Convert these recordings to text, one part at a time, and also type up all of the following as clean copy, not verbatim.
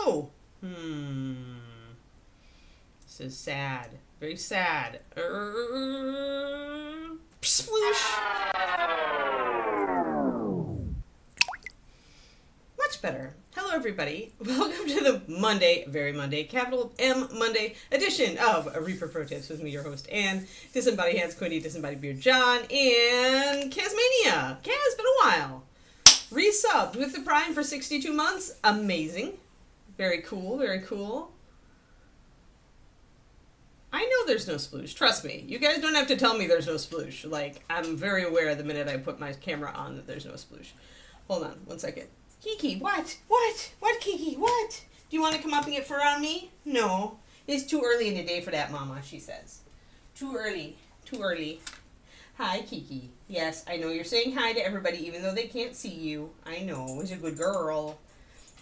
no. This is sad. Very sad. Sploosh. Much better. Hello, everybody. Welcome to the Monday, very Monday, capital M Monday edition of Reaper Pro Tips with me, your host, Ann, Disembodied Hands, Quinty, Disembodied Beard, John, and Kazmania. Kaz, been a while. Resubbed with the Prime for 62 months. Amazing. Very cool, very cool. I know there's no sploosh. Trust me. You guys don't have to tell me there's no sploosh. Like, I'm very aware the minute I put my camera on that there's no sploosh. Hold on, 1 second. Kiki, what? What, Kiki, what? Do you want to come up and get fur on me? No. It's too early in the day for that, Mama, she says. Too early. Hi, Kiki. Yes, I know you're saying hi to everybody even though they can't see you. I know. It's a good girl.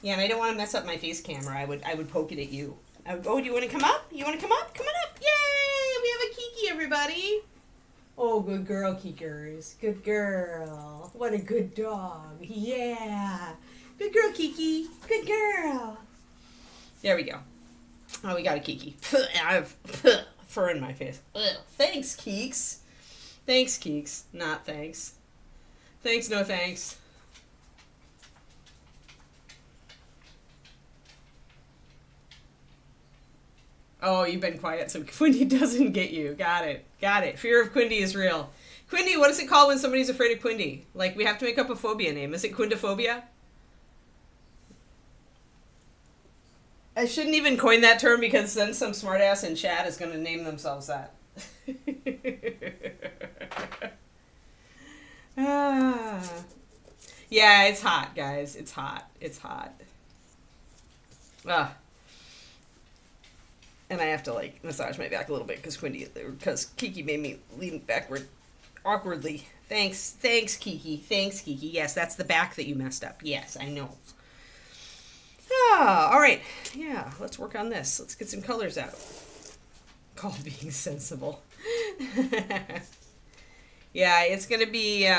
Yeah, and I don't want to mess up my face camera. I would poke it at you. Oh, do you want to come up? You want to come up? Come on up. Yay! We have a Kiki, everybody. Oh, good girl, Kikers. Good girl. What a good dog. Yeah. Good girl, Kiki. Good girl. There we go. Oh, we got a Kiki. I have fur in my face. Thanks, Keeks. Thanks, Keeks. Not thanks. Thanks, no thanks. Oh, you've been quiet so Quinty doesn't get you. Got it. Fear of Quinty is real. Quinty, what is it called when somebody's afraid of Quinty? Like, we have to make up a phobia name. Is it Quintophobia? I shouldn't even coin that term because then some smartass in chat is going to name themselves that. Yeah, it's hot, guys. It's hot. And I have to, like, massage my back a little bit because Kiki made me lean backward awkwardly. Thanks, Kiki. Yes, that's the back that you messed up. Yes, I know. All right. Yeah, let's work on this. Let's get some colors out. Call being sensible. Yeah, it's going to be,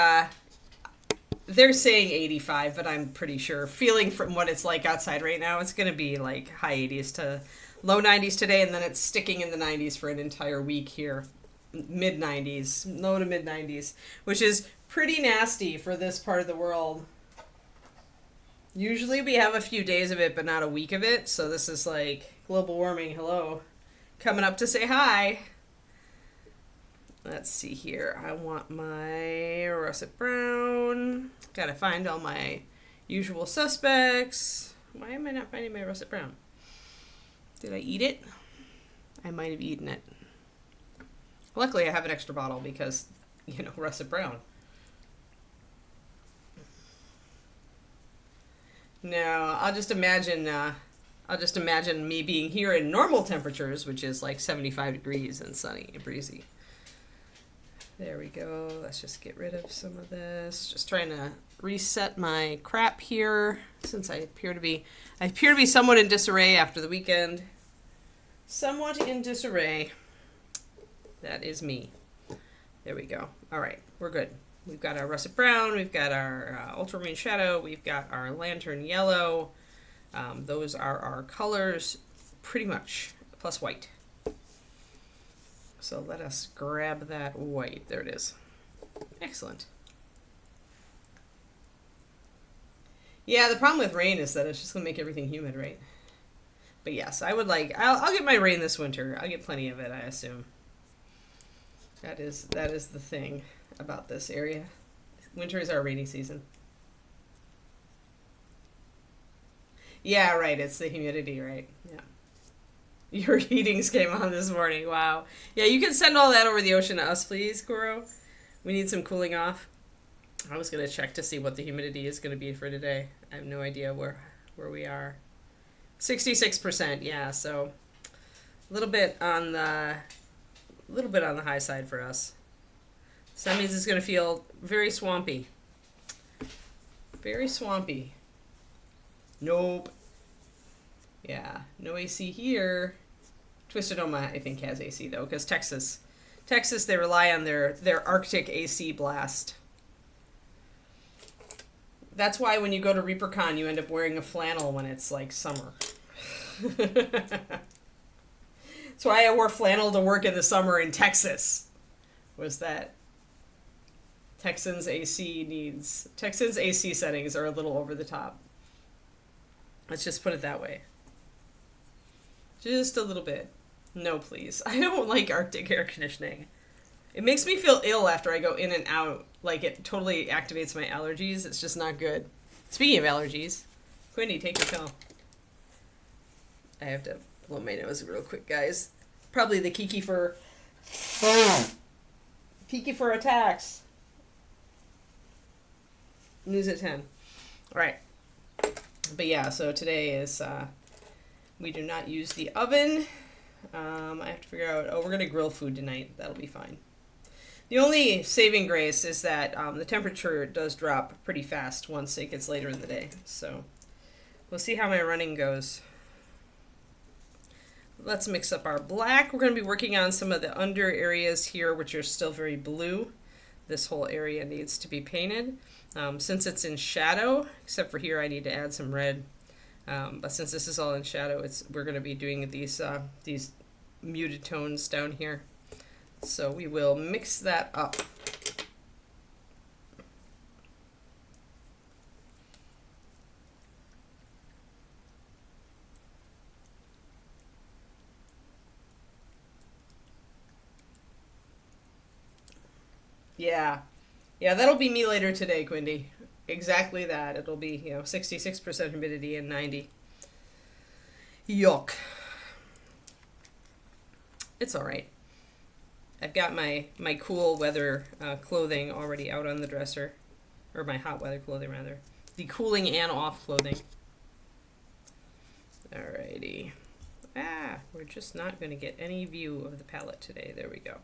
they're saying 85, but I'm pretty sure, feeling from what it's like outside right now, it's going to be like high 80s to low 90s today, and then it's sticking in the 90s for an entire week here. Mid 90s, low to mid 90s, which is pretty nasty for this part of the world. Usually we have a few days of it, but not a week of it, so this is like global warming, hello. Coming up to say hi. Let's see here. I want my russet brown. Gotta find all my usual suspects. Why am I not finding my russet brown? Did I eat it? I might have eaten it. Luckily, I have an extra bottle because, russet brown. No, I'll just imagine me being here in normal temperatures, which is like 75 degrees and sunny and breezy. There we go. Let's just get rid of some of this. Just trying to reset my crap here since I appear to be somewhat in disarray after the weekend. Somewhat in disarray. That is me. There we go. All right, we're good. We've got our russet brown. We've got our ultramarine shadow. We've got our lantern yellow. Those are our colors, pretty much, plus white. So let us grab that white. There it is. Excellent. Yeah, the problem with rain is that it's just going to make everything humid, right? But yes, I'll get my rain this winter. I'll get plenty of it, I assume. That is the thing about this area. Winter is our rainy season. Yeah, right. It's the humidity, right? Yeah. Your heatings came on this morning. Wow. Yeah, you can send all that over the ocean to us, please, Kuro. We need some cooling off. I was going to check to see what the humidity is going to be for today. I have no idea where we are. 66%, yeah, so a little bit on the high side for us. So that means it's going to feel very swampy. Very swampy. Nope. Yeah, no AC here. Twisted Oma, I think, has AC, though, because Texas, they rely on their Arctic AC blast. That's why when you go to ReaperCon, you end up wearing a flannel when it's, like, summer. That's why I wore flannel to work in the summer in Texas. Was that Texans AC settings are a little over the top. Let's just put it that way. Just a little bit. No, please. I don't like Arctic air conditioning. It makes me feel ill after I go in and out. Like, it totally activates my allergies. It's just not good. Speaking of allergies, Quinny, take your pill. I have to blow my nose real quick, guys. Probably the Kiki for attacks. News at 10. Alright. But yeah, so today is, we do not use the oven. I have to figure out, we're going to grill food tonight. That'll be fine. The only saving grace is that the temperature does drop pretty fast once it gets later in the day. So we'll see how my running goes. Let's mix up our black. We're going to be working on some of the under areas here, which are still very blue. This whole area needs to be painted. Since it's in shadow, except for here I need to add some red. But since this is all in shadow, we're going to be doing these muted tones down here. So we will mix that up. Yeah, that'll be me later today, Quindy. Exactly that. It'll be, 66% humidity and 90. Yuck. It's all right. I've got my cool weather clothing already out on the dresser. Or my hot weather clothing, rather. The cooling and off clothing. Alrighty. We're just not going to get any view of the palette today. There we go.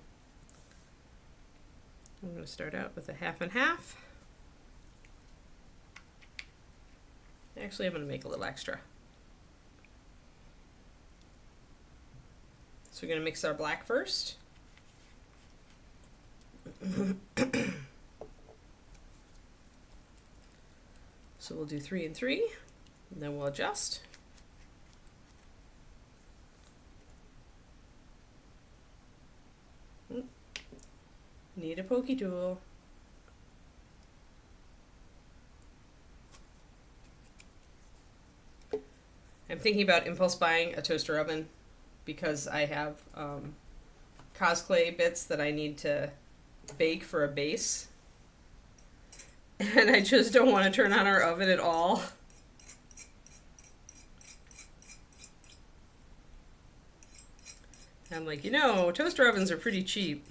I'm going to start out with a half and half. Actually, I'm going to make a little extra. So we're going to mix our black first. So we'll do 3 and 3, and then we'll adjust. Need a pokey tool. I'm thinking about impulse buying a toaster oven because I have cosplay bits that I need to bake for a base. And I just don't want to turn on our oven at all. I'm like, toaster ovens are pretty cheap.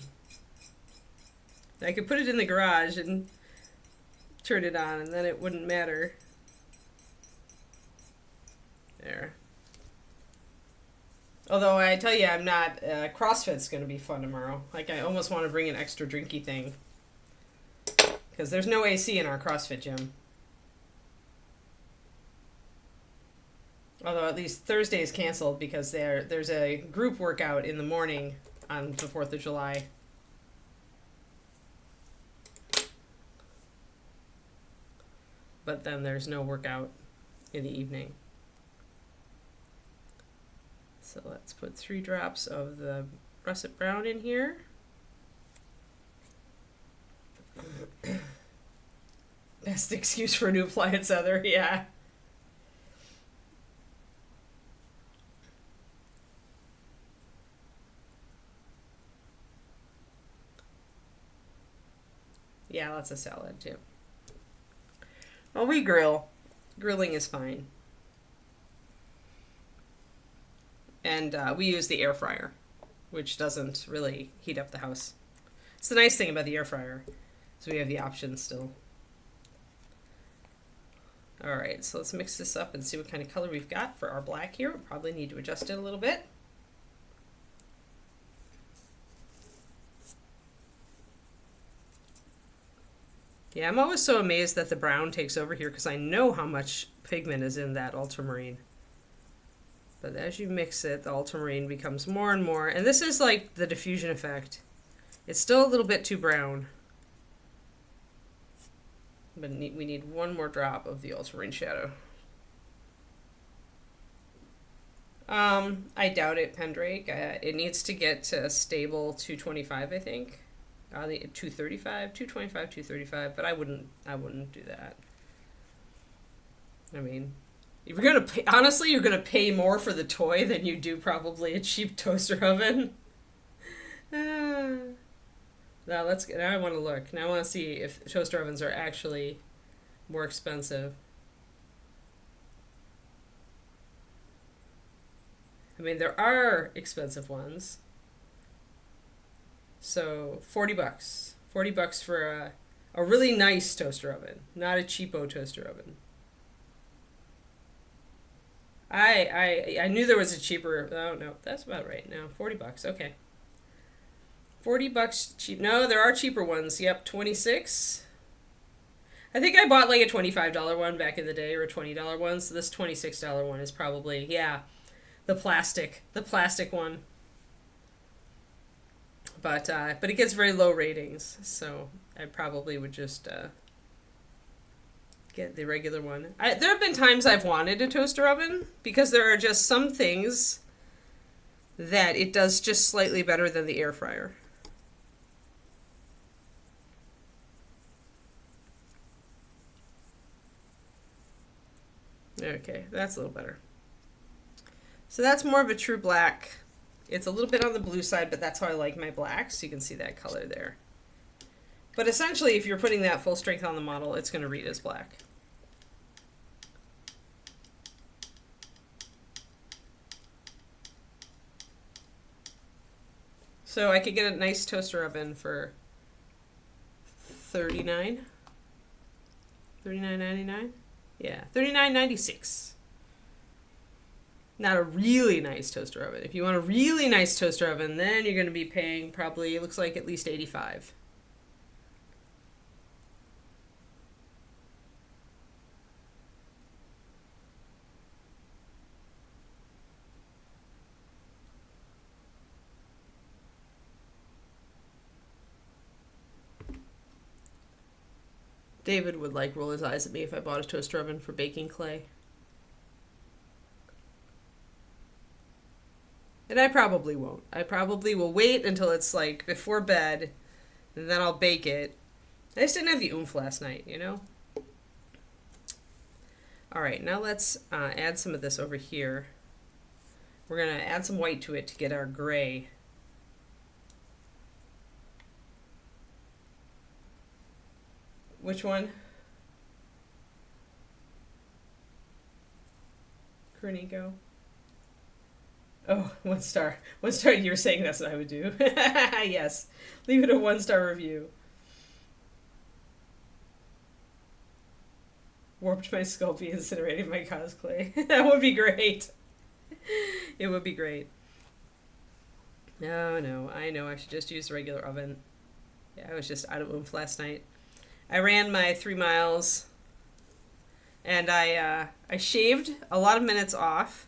I could put it in the garage and turn it on and then it wouldn't matter. There. Although I tell you, I'm not, CrossFit's going to be fun tomorrow. Like, I almost want to bring an extra drinky thing. Because there's no AC in our CrossFit gym. Although at least Thursday is canceled because there's a group workout in the morning on the 4th of July. But then there's no workout in the evening. So let's put 3 drops of the russet brown in here. Best excuse for a new appliance, Heather. Yeah. Yeah, lots of salad too. Well, we grill. Grilling is fine. And we use the air fryer, which doesn't really heat up the house. It's the nice thing about the air fryer, is we have the option still. Alright, so let's mix this up and see what kind of color we've got for our black here. We'll probably need to adjust it a little bit. Yeah, I'm always so amazed that the brown takes over here because I know how much pigment is in that ultramarine. But as you mix it, the ultramarine becomes more and more. And this is like the diffusion effect. It's still a little bit too brown. But we need one more drop of the ultramarine shadow. I doubt it, Pendrake. It needs to get to a stable 225, I think. The 235, 225, 235, but I wouldn't do that. I mean, if you're gonna pay, honestly, you're gonna pay more for the toy than you do probably a cheap toaster oven. Now now I want to look. Now I want to see if toaster ovens are actually more expensive. I mean, there are expensive ones. So, $40. $40 for a really nice toaster oven, not a cheapo toaster oven. I knew there was a cheaper. Oh no, that's about right now. $40. Okay. $40 cheap. No, there are cheaper ones. Yep, 26. I think I bought like a $25 one back in the day, or a $20 one. So this $26 one is probably, yeah, the plastic one. But it gets very low ratings, so I probably would just get the regular one. There have been times I've wanted a toaster oven because there are just some things that it does just slightly better than the air fryer. Okay, that's a little better. So that's more of a true black. It's a little bit on the blue side, but that's how I like my blacks. You can see that color there. But essentially, if you're putting that full strength on the model, it's going to read as black. So I could get a nice toaster oven for $39. $39.99? Yeah, $39.96. Not a really nice toaster oven. If you want a really nice toaster oven, then you're going to be paying probably, it looks like at least $85. David would like roll his eyes at me if I bought a toaster oven for baking clay. And I probably won't. I probably will wait until it's like before bed, and then I'll bake it. I just didn't have the oomph last night, you know? Alright, now let's add some of this over here. We're going to add some white to it to get our gray. Which one? Cornico. Oh, 1 star. 1 star, you were saying that's what I would do. Yes. Leave it a 1-star review. Warped my Sculpey, incinerated my cosplay. That would be great. It would be great. No, I know I should just use the regular oven. Yeah, I was just out of oomph last night. I ran my 3 miles, and I shaved a lot of minutes off.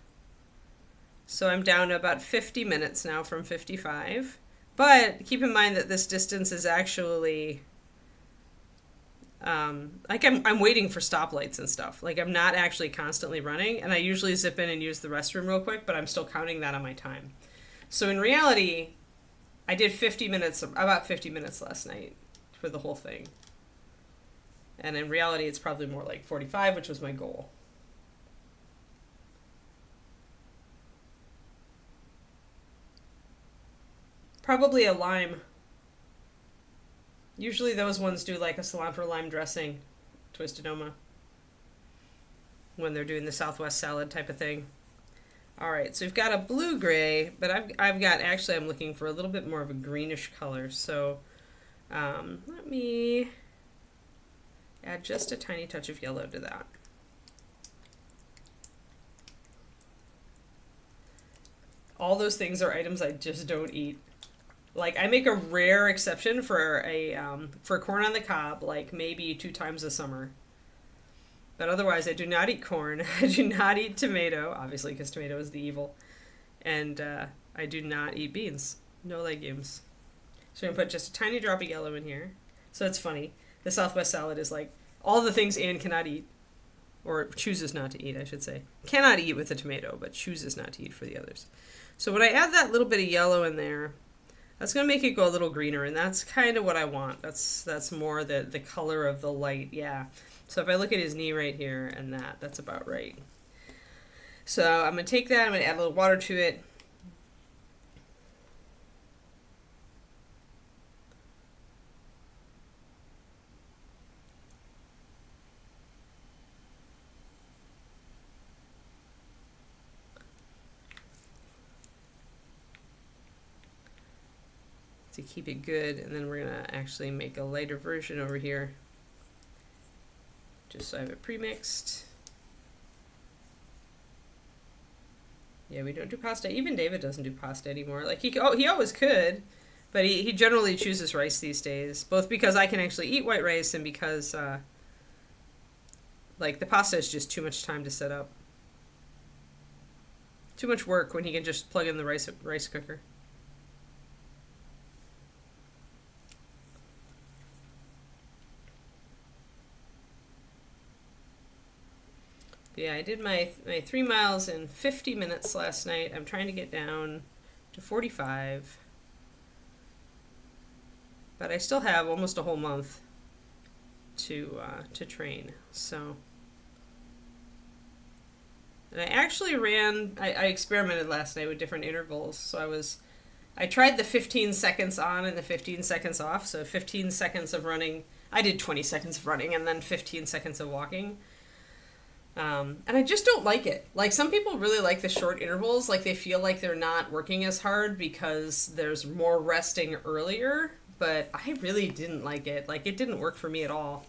So I'm down to about 50 minutes now from 55. But keep in mind that this distance is actually, like I'm waiting for stoplights and stuff. Like I'm not actually constantly running, and I usually zip in and use the restroom real quick, but I'm still counting that on my time. So in reality, I did 50 minutes, about 50 minutes last night for the whole thing. And in reality, it's probably more like 45, which was my goal. Probably a lime. Usually those ones do like a cilantro lime dressing, Twisted Oma, when they're doing the Southwest salad type of thing. All right, so we've got a blue-gray, but I've got, actually I'm looking for a little bit more of a greenish color. So let me add just a tiny touch of yellow to that. All those things are items I just don't eat. Like I make a rare exception for for corn on the cob, like maybe 2 times a summer. But otherwise, I do not eat corn. I do not eat tomato, obviously, because tomato is the evil. And I do not eat beans. No legumes. So I'm going to put just a tiny drop of yellow in here. So it's funny. The Southwest salad is like all the things Anne cannot eat. or chooses not to eat, I should say. Cannot eat with the tomato, but chooses not to eat for the others. So when I add that little bit of yellow in there, that's going to make it go a little greener, and that's kind of what I want. That's more the color of the light, yeah. So if I look at his knee right here and that's about right. So I'm going to take that, I'm going to add a little water to it. To keep it good, and then we're going to actually make a lighter version over here. Just so I have it pre-mixed. Yeah, we don't do pasta. Even David doesn't do pasta anymore. Like he always could, but he generally chooses rice these days. Both because I can actually eat white rice and because like the pasta is just too much time to set up. Too much work when he can just plug in the rice cooker. Yeah, I did my 3 miles in 50 minutes last night. I'm trying to get down to 45. But I still have almost a whole month to train. So, and I actually I experimented last night with different intervals. So I tried the 15 seconds on and the 15 seconds off. So 15 seconds of running. I did 20 seconds of running and then 15 seconds of walking. And I just don't like it. Like, some people really like the short intervals. Like, they feel like they're not working as hard because there's more resting earlier. But I really didn't like it. Like, it didn't work for me at all.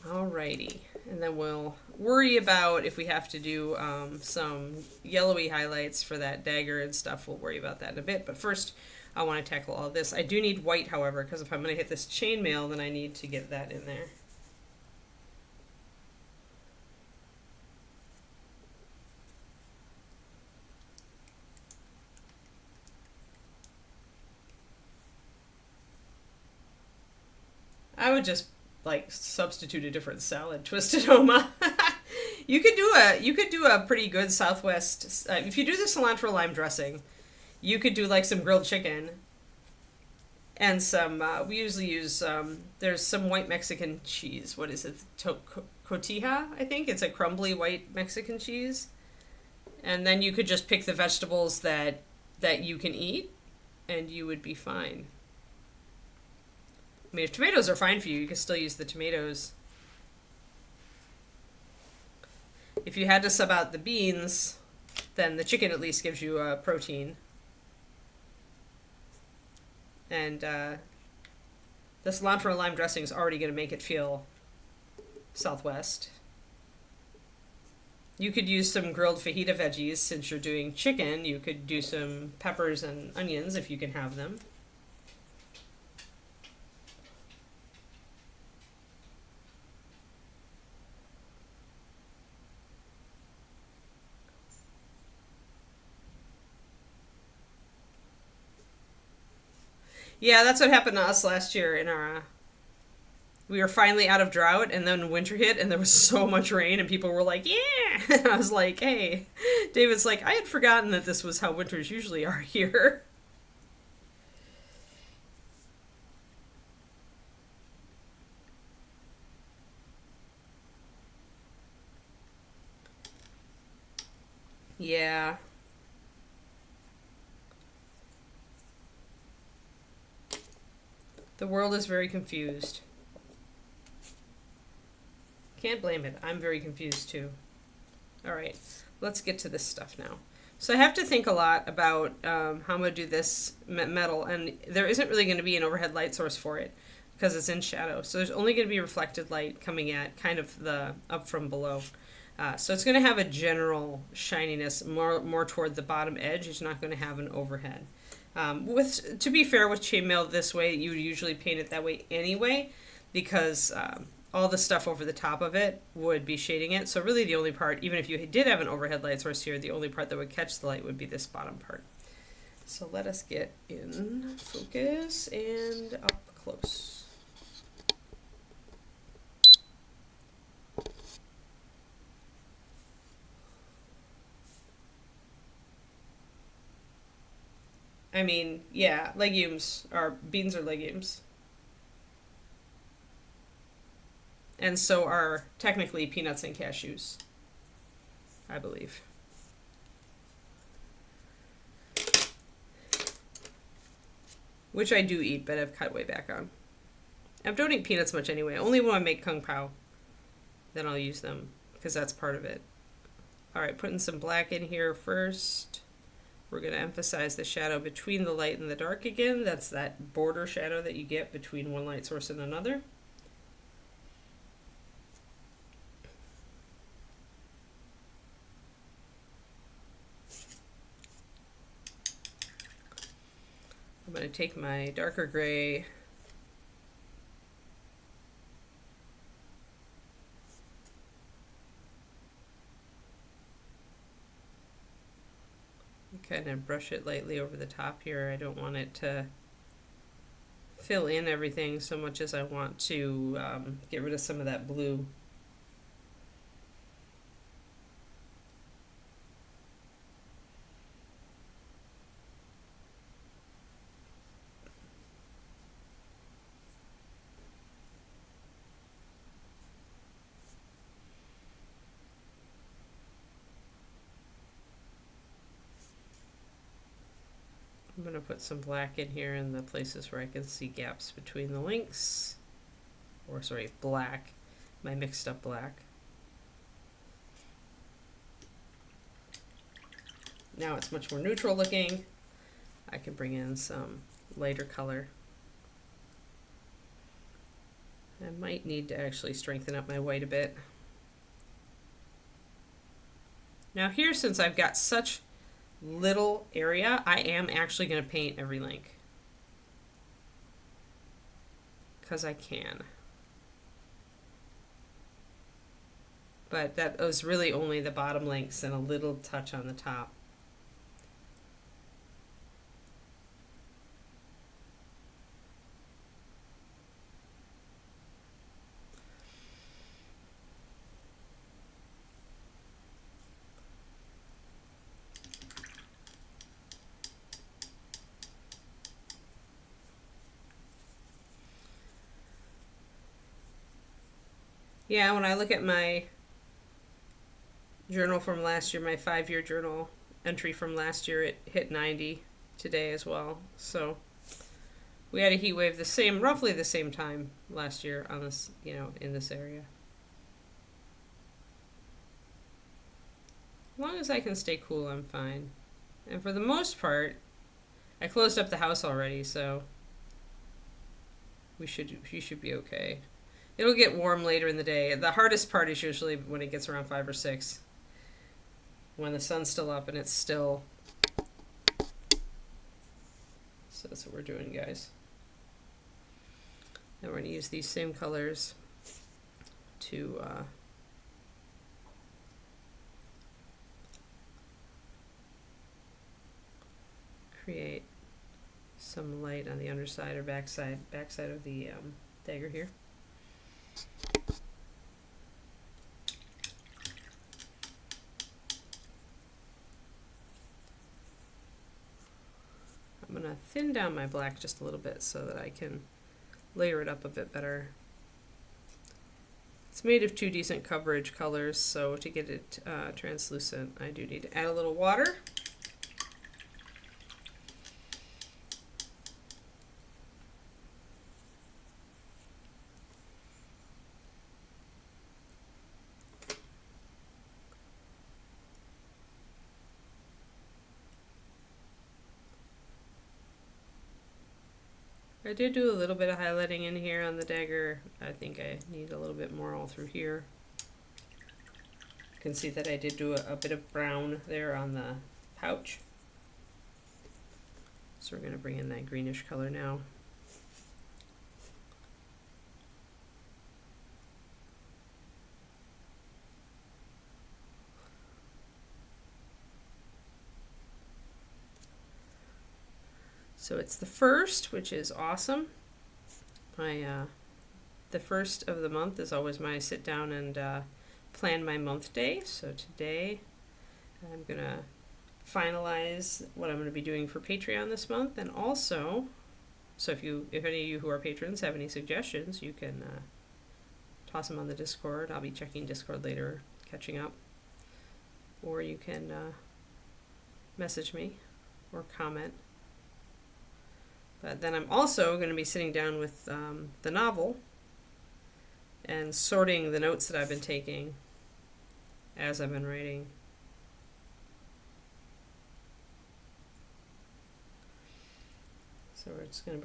Alrighty. And then we'll worry about if we have to do some yellowy highlights for that dagger and stuff. We'll worry about that in a bit. But first, I want to tackle all this. I do need white, however, because if I'm going to hit this chainmail, then I need to get that in there. I would just like substitute a different salad, twisted oma. You could do a pretty good Southwest if you do the cilantro lime dressing. You could do like some grilled chicken and some. We usually use there's some white Mexican cheese. What is it? Cotija, I think it's a crumbly white Mexican cheese. And then you could just pick the vegetables that you can eat, and you would be fine. I mean, if tomatoes are fine for you, you can still use the tomatoes. If you had to sub out the beans, then the chicken at least gives you protein. And the cilantro and lime dressing is already going to make it feel Southwest. You could use some grilled fajita veggies since you're doing chicken. You could do some peppers and onions if you can have them. Yeah, that's what happened to us last year in our we were finally out of drought, and then winter hit, and there was so much rain, and people were like, yeah! And I was like, hey. David's like, I had forgotten that this was how winters usually are here. Yeah. The world is very confused. Can't blame it. I'm very confused too. Alright, let's get to this stuff now. So I have to think a lot about how I'm going to do this metal, and there isn't really going to be an overhead light source for it because it's in shadow. So there's only going to be reflected light coming at kind of the up from below. So it's going to have a general shininess more toward the bottom edge. It's not going to have an overhead. To be fair, with chainmail this way, you would usually paint it that way anyway, because all the stuff over the top of it would be shading it. So really the only part, even if you did have an overhead light source here, the only part that would catch the light would be this bottom part. So let us get in focus and up close. I mean, yeah, legumes are, beans are legumes. And so are technically peanuts and cashews, I believe. Which I do eat, but I've cut way back on. I don't eat peanuts much anyway. Only when I make kung pao, then I'll use them, because that's part of it. Alright, putting some black in here first. We're going to emphasize the shadow between the light and the dark again. That's that border shadow that you get between one light source and another. I'm going to take my darker gray and kind of brush it lightly over the top here. I don't want it to fill in everything so much as I want to get rid of some of that blue. I'm going to put some black in here in the places where I can see gaps between the links. Or sorry, black. My mixed up black. Now it's much more neutral looking. I can bring in some lighter color. I might need to actually strengthen up my white a bit. Now here, since I've got such little area, I am actually going to paint every link. Because I can. But that was really only the bottom links and a little touch on the top. Yeah, when I look at my journal from last year, my 5-year journal entry from last year, it hit 90 today as well. So we had a heat wave roughly the same time last year on this, in this area. As long as I can stay cool, I'm fine. And for the most part, I closed up the house already, so you should be okay. It'll get warm later in the day. The hardest part is usually when it gets around 5 or 6. When the sun's still up and it's still... So that's what we're doing, guys. Now we're going to use these same colors to create some light on the underside or backside of the dagger here. I'm going to thin down my black just a little bit so that I can layer it up a bit better. It's made of 2 decent coverage colors, so to get it translucent, I do need to add a little water. I did do a little bit of highlighting in here on the dagger. I think I need a little bit more all through here. You can see that I did do a bit of brown there on the pouch. So we're going to bring in that greenish color now. So it's the 1st, which is awesome. The 1st of the month is always my sit down and plan my month day. So today I'm gonna finalize what I'm going to be doing for Patreon this month, and also, so if any of you who are patrons have any suggestions, you can toss them on the Discord. I'll be checking Discord later, catching up, or you can message me or comment. But then I'm also going to be sitting down with the novel and sorting the notes that I've been taking as I've been writing. So we're just going to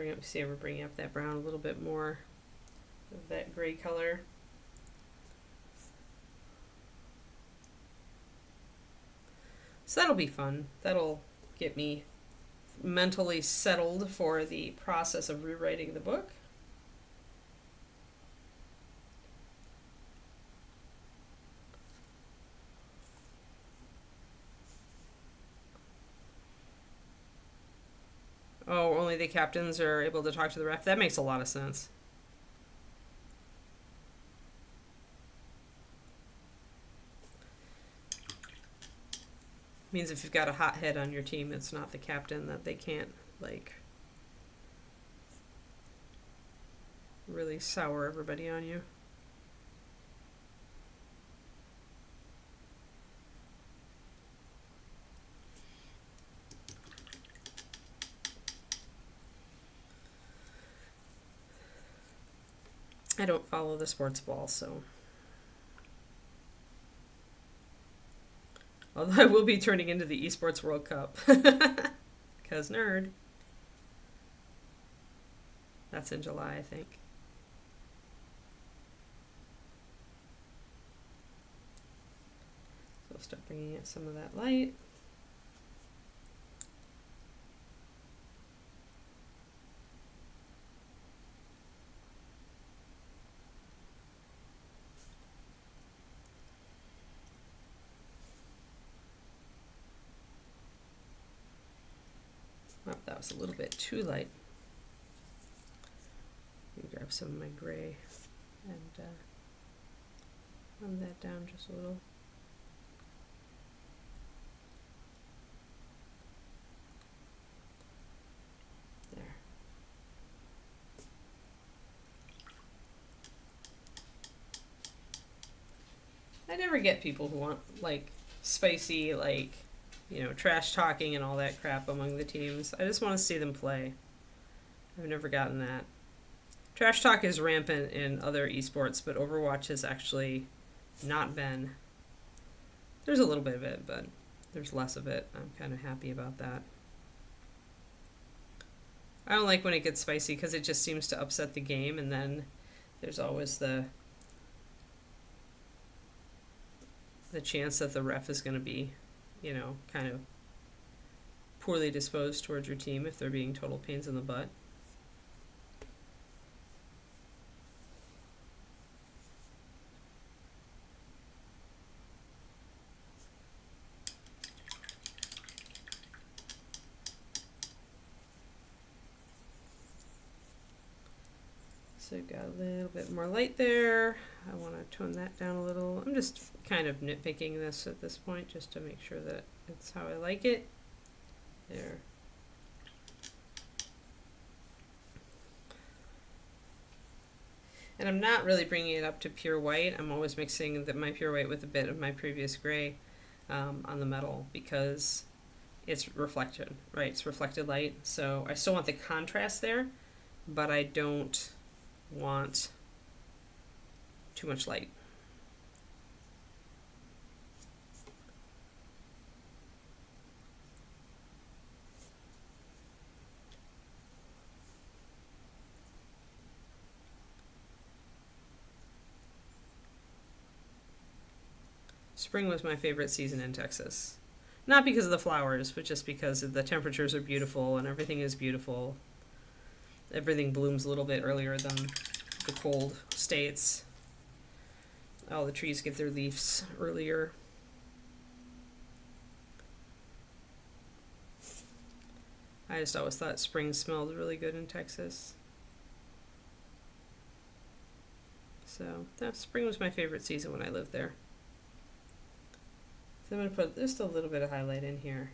bring up that brown a little bit more of that gray color. So that'll be fun. That'll get me mentally settled for the process of rewriting the book. Oh, only the captains are able to talk to the ref. That makes a lot of sense. Means if you've got a hothead on your team, it's not the captain, that they can't, like, really sour everybody on you. I don't follow the sports ball, so. Although I will be turning into the Esports World Cup. Because nerd. That's in July, I think. So I'll start bringing in some of that light. Oh, that was a little bit too light. Let me grab some of my gray and run that down just a little. There. I never get people who want, like, spicy, like, you know, trash talking and all that crap among the teams. I just want to see them play. I've never gotten that. Trash talk is rampant in other esports, but Overwatch has actually not been. There's a little bit of it, but there's less of it. I'm kind of happy about that. I don't like when it gets spicy because it just seems to upset the game, and then there's always the chance that the ref is going to be, you know, kind of poorly disposed towards your team if they're being total pains in the butt. So we've got a little bit more light there. I want to tone that down a little. I'm just kind of nitpicking this at this point just to make sure that it's how I like it. There. And I'm not really bringing it up to pure white. I'm always mixing my pure white with a bit of my previous gray on the metal because it's reflected, right? It's reflected light. So I still want the contrast there, but I don't want too much light. Spring was my favorite season in Texas. Not because of the flowers, but just because the temperatures are beautiful and everything is beautiful. Everything blooms a little bit earlier than the cold states. All the trees get their leaves earlier. I just always thought spring smelled really good in Texas. So, spring was my favorite season when I lived there. So I'm going to put just a little bit of highlight in here.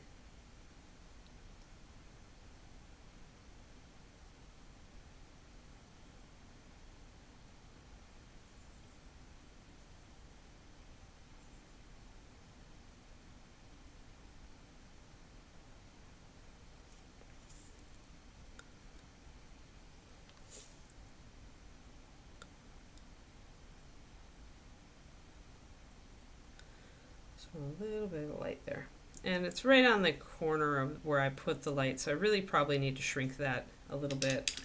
So a little bit of light there. And it's right on the corner of where I put the light, so I really probably need to shrink that a little bit.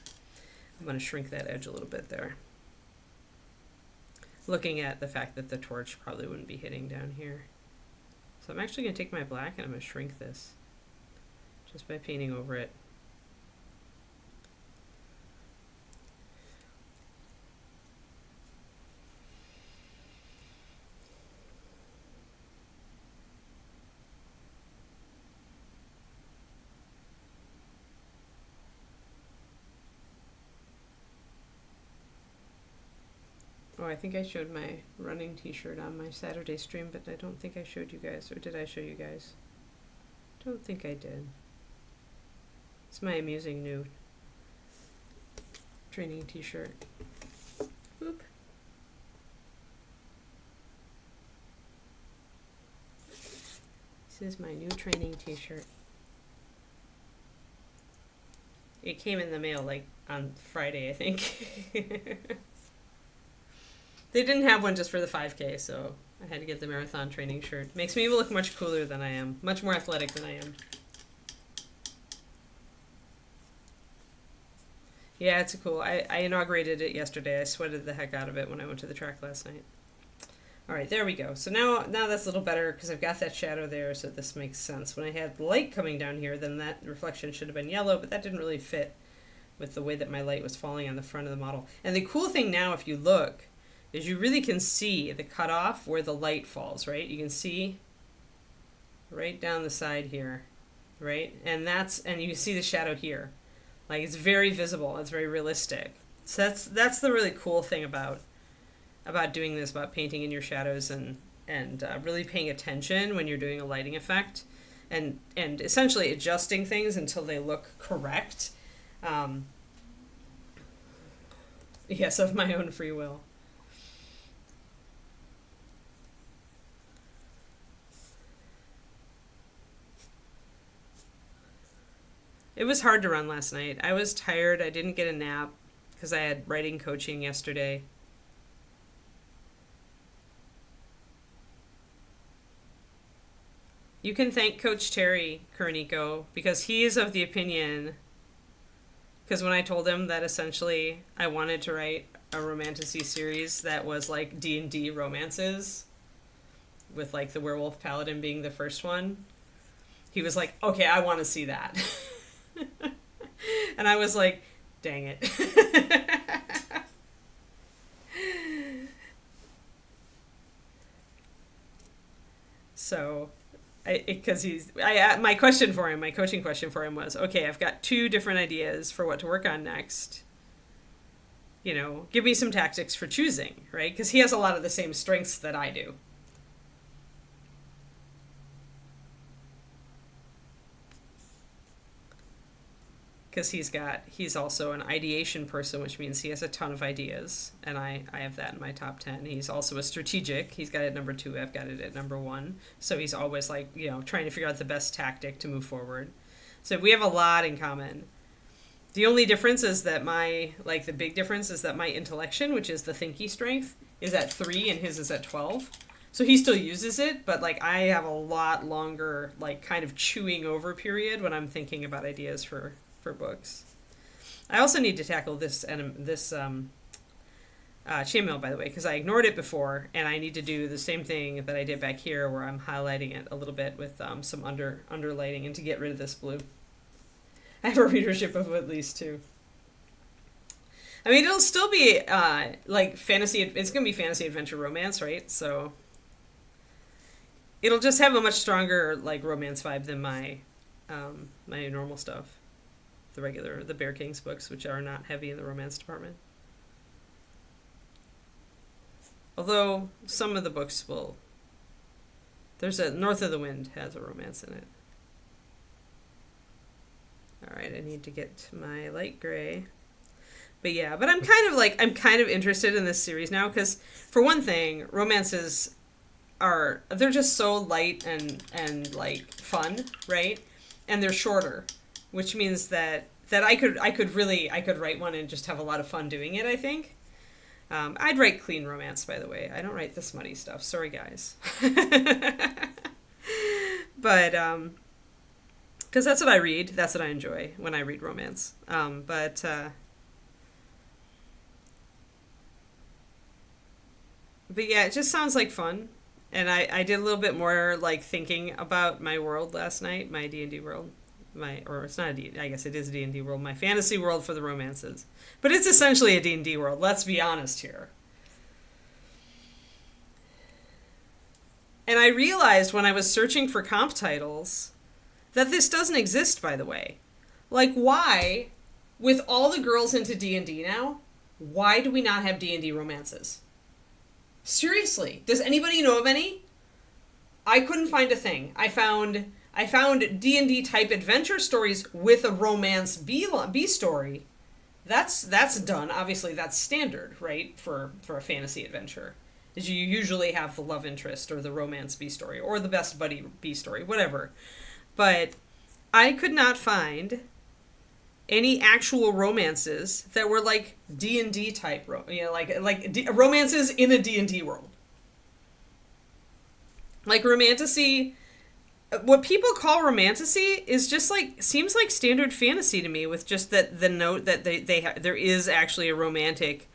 I'm going to shrink that edge a little bit there. Looking at the fact that the torch probably wouldn't be hitting down here. So I'm actually going to take my black and I'm going to shrink this just by painting over it. Oh, I think I showed my running t-shirt on my Saturday stream, but I don't think I showed you guys. Or did I show you guys? Don't think I did. It's my amusing new training t-shirt. Oop. This is my new training t-shirt. It came in the mail like on Friday, I think. They didn't have one just for the 5K, so I had to get the marathon training shirt. Makes me look much cooler than I am. Much more athletic than I am. Yeah, it's cool. I inaugurated it yesterday. I sweated the heck out of it when I went to the track last night. All right, there we go. So now that's a little better because I've got that shadow there, so this makes sense. When I had light coming down here, then that reflection should have been yellow, but that didn't really fit with the way that my light was falling on the front of the model. And the cool thing now, if you look, is you really can see the cutoff where the light falls, right? You can see right down the side here, right? And you can see the shadow here. Like, it's very visible. It's very realistic. So that's the really cool thing about doing this, about painting in your shadows and really paying attention when you're doing a lighting effect and essentially adjusting things until they look correct. Yes, of my own free will. It was hard to run last night. I was tired. I didn't get a nap because I had writing coaching yesterday. You can thank Coach Terry Kuroniko because he is of the opinion, because when I told him that essentially I wanted to write a romantasy series that was like D&D romances with like the werewolf paladin being the first one, he was like, okay, I want to see that. And I was like, dang it. So, my question for him, my coaching question for him was, okay, I've got 2 different ideas for what to work on next. You know, give me some tactics for choosing, right? Because he has a lot of the same strengths that I do. Because he's also an ideation person, which means he has a ton of ideas, and I have that in my top 10. He's also a strategic. He's got it at number 2. I've got it at number 1. So he's always like, you know, trying to figure out the best tactic to move forward. So we have a lot in common. The only difference is that the big difference is that my intellection, which is the thinky strength, is at 3 and his is at 12. So he still uses it, but like I have a lot longer, like kind of chewing over period when I'm thinking about ideas for books. I also need to tackle this chainmail, by the way, because I ignored it before, and I need to do the same thing that I did back here, where I'm highlighting it a little bit with some underlighting, and to get rid of this blue. I have a readership of at least 2. I mean, it'll still be like fantasy. It's going to be fantasy adventure romance, right? So it'll just have a much stronger like romance vibe than my my normal stuff. The Bear Kings books, which are not heavy in the romance department. Although some of the books will. There's a North of the Wind has a romance in it. All right, I need to get my light gray. But yeah, but I'm kind of interested in this series now because, for one thing, romances they're just so light and like fun, right? And they're shorter, which means that I could write one and just have a lot of fun doing it, I think. I'd write clean romance, by the way. I don't write the smutty stuff. Sorry, guys. But because that's what I read. That's what I enjoy when I read romance. But yeah, it just sounds like fun. And I did a little bit more like thinking about my world last night, my D&D world. Or it's not a D, I guess it is a D&D world, my fantasy world for the romances. But it's essentially a D&D world, let's be honest here. And I realized when I was searching for comp titles that this doesn't exist, by the way. Like, why, with all the girls into D&D now, why do we not have D&D romances? Seriously, does anybody know of any? I couldn't find a thing. I found D&D type adventure stories with a romance B story. That's done. Obviously, that's standard, right? For a fantasy adventure, is you usually have the love interest or the romance B story or the best buddy B story, whatever. But I could not find any actual romances that were like D&D type, romances in a D&D world. Like romantasy, what people call romantasy is just like, seems like standard fantasy to me, with just that the note that there is actually a romantic,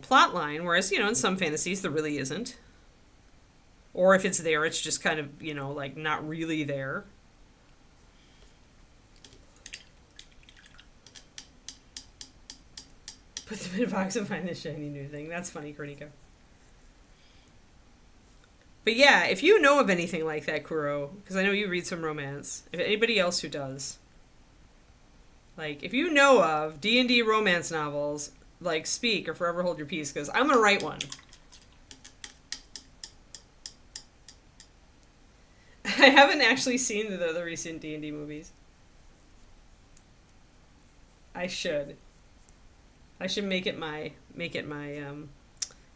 plot line, whereas, in some fantasies there really isn't. Or if it's there, it's just kind of, like not really there. Put them in a box and find the shiny new thing. That's funny, Kornika. But yeah, if you know of anything like that, Kuro, because I know you read some romance, if anybody else who does, like, if you know of D&D romance novels, like, speak or forever hold your peace, because I'm going to write one. I haven't actually seen the recent D&D movies. I should. I should make it my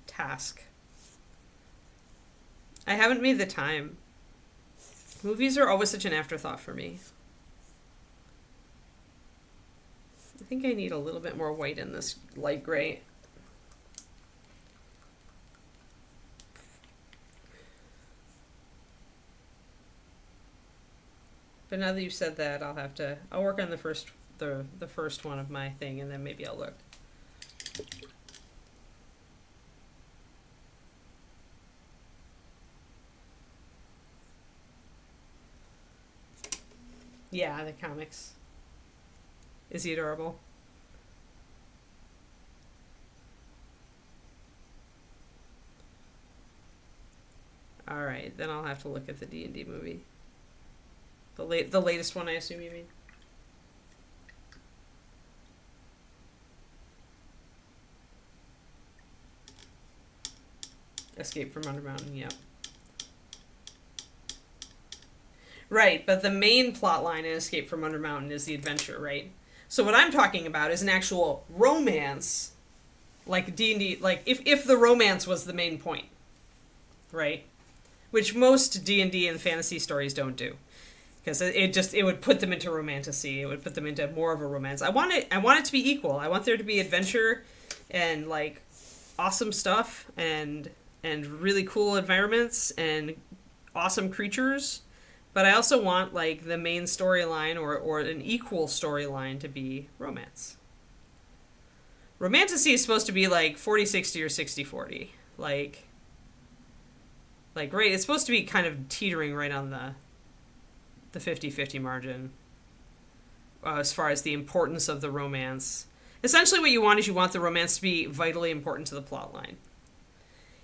task. I haven't made the time. Movies are always such an afterthought for me. I think I need a little bit more white in this light gray. But now that you said that, I'll work on the first one of my thing, and then maybe I'll look. Yeah, the comics. Is he adorable? Alright, then I'll have to look at the D&D movie. The latest one, I assume you mean? Escape from Undermountain, yep. Right, but the main plot line in Escape from Undermountain is the adventure, right? So what I'm talking about is an actual romance, like D&D, like if the romance was the main point, right? Which most D&D and fantasy stories don't do, because it would put them into romantasy. It would put them into more of a romance. I want it to be equal. I want there to be adventure and like awesome stuff and really cool environments and awesome creatures. But I also want, like, the main storyline or an equal storyline to be romance. Romantasy is supposed to be, like, 40-60 or 60-40. Like, right, it's supposed to be kind of teetering right on the 50-50 margin as far as the importance of the romance. Essentially what you want is you want the romance to be vitally important to the plot line.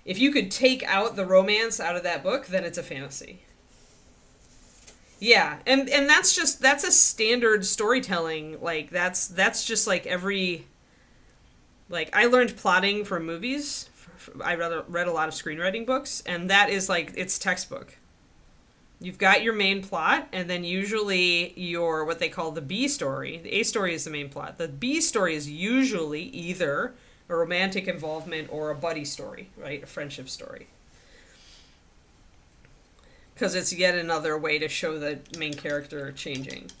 If you could take out the romance out of that book, then it's a fantasy. Yeah, and that's a standard storytelling, like, that's just, like, every, like, I learned plotting from movies, I read a lot of screenwriting books, and that is, like, it's textbook. You've got your main plot, and then usually your, what they call the B story, the A story is the main plot, the B story is usually either a romantic involvement or a buddy story, right, a friendship story. Because it's yet another way to show the main character changing.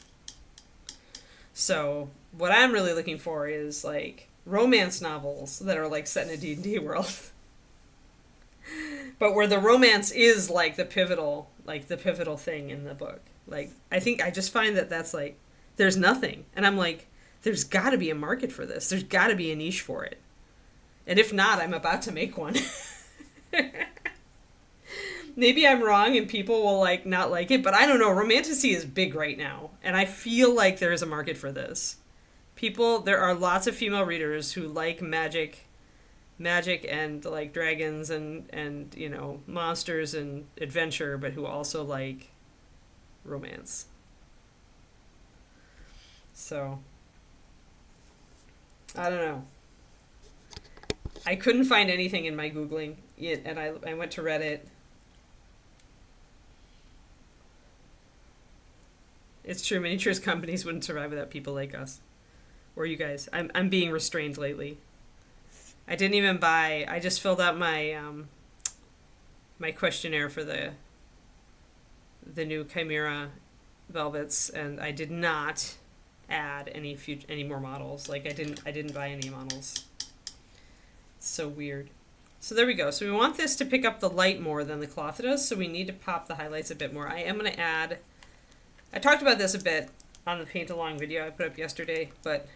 So, what I'm really looking for is, like, romance novels that are, like, set in a D&D world. but where the romance is like the pivotal thing in the book. Like, I think I just find that that's like, there's nothing. And I'm like, there's got to be a market for this. There's got to be a niche for it. And if not, I'm about to make one. Maybe I'm wrong and people will like not like it, but I don't know. Romantasy is big right now, and I feel like there is a market for this. There are lots of female readers who like magic and like dragons and you know, monsters and adventure, but who also like romance. So I don't know. I couldn't find anything in my Googling, and I went to Reddit. It's true, miniatures companies wouldn't survive without people like us. Or you guys. I'm being restrained lately. I didn't even buy, I just filled out my my questionnaire for the new Chimera velvets, and I did not add any more models. Like I didn't buy any models. It's so weird. So there we go. So we want this to pick up the light more than the cloth does, so we need to pop the highlights a bit more. I am going to add, I talked about this a bit on the paint along video I put up yesterday, but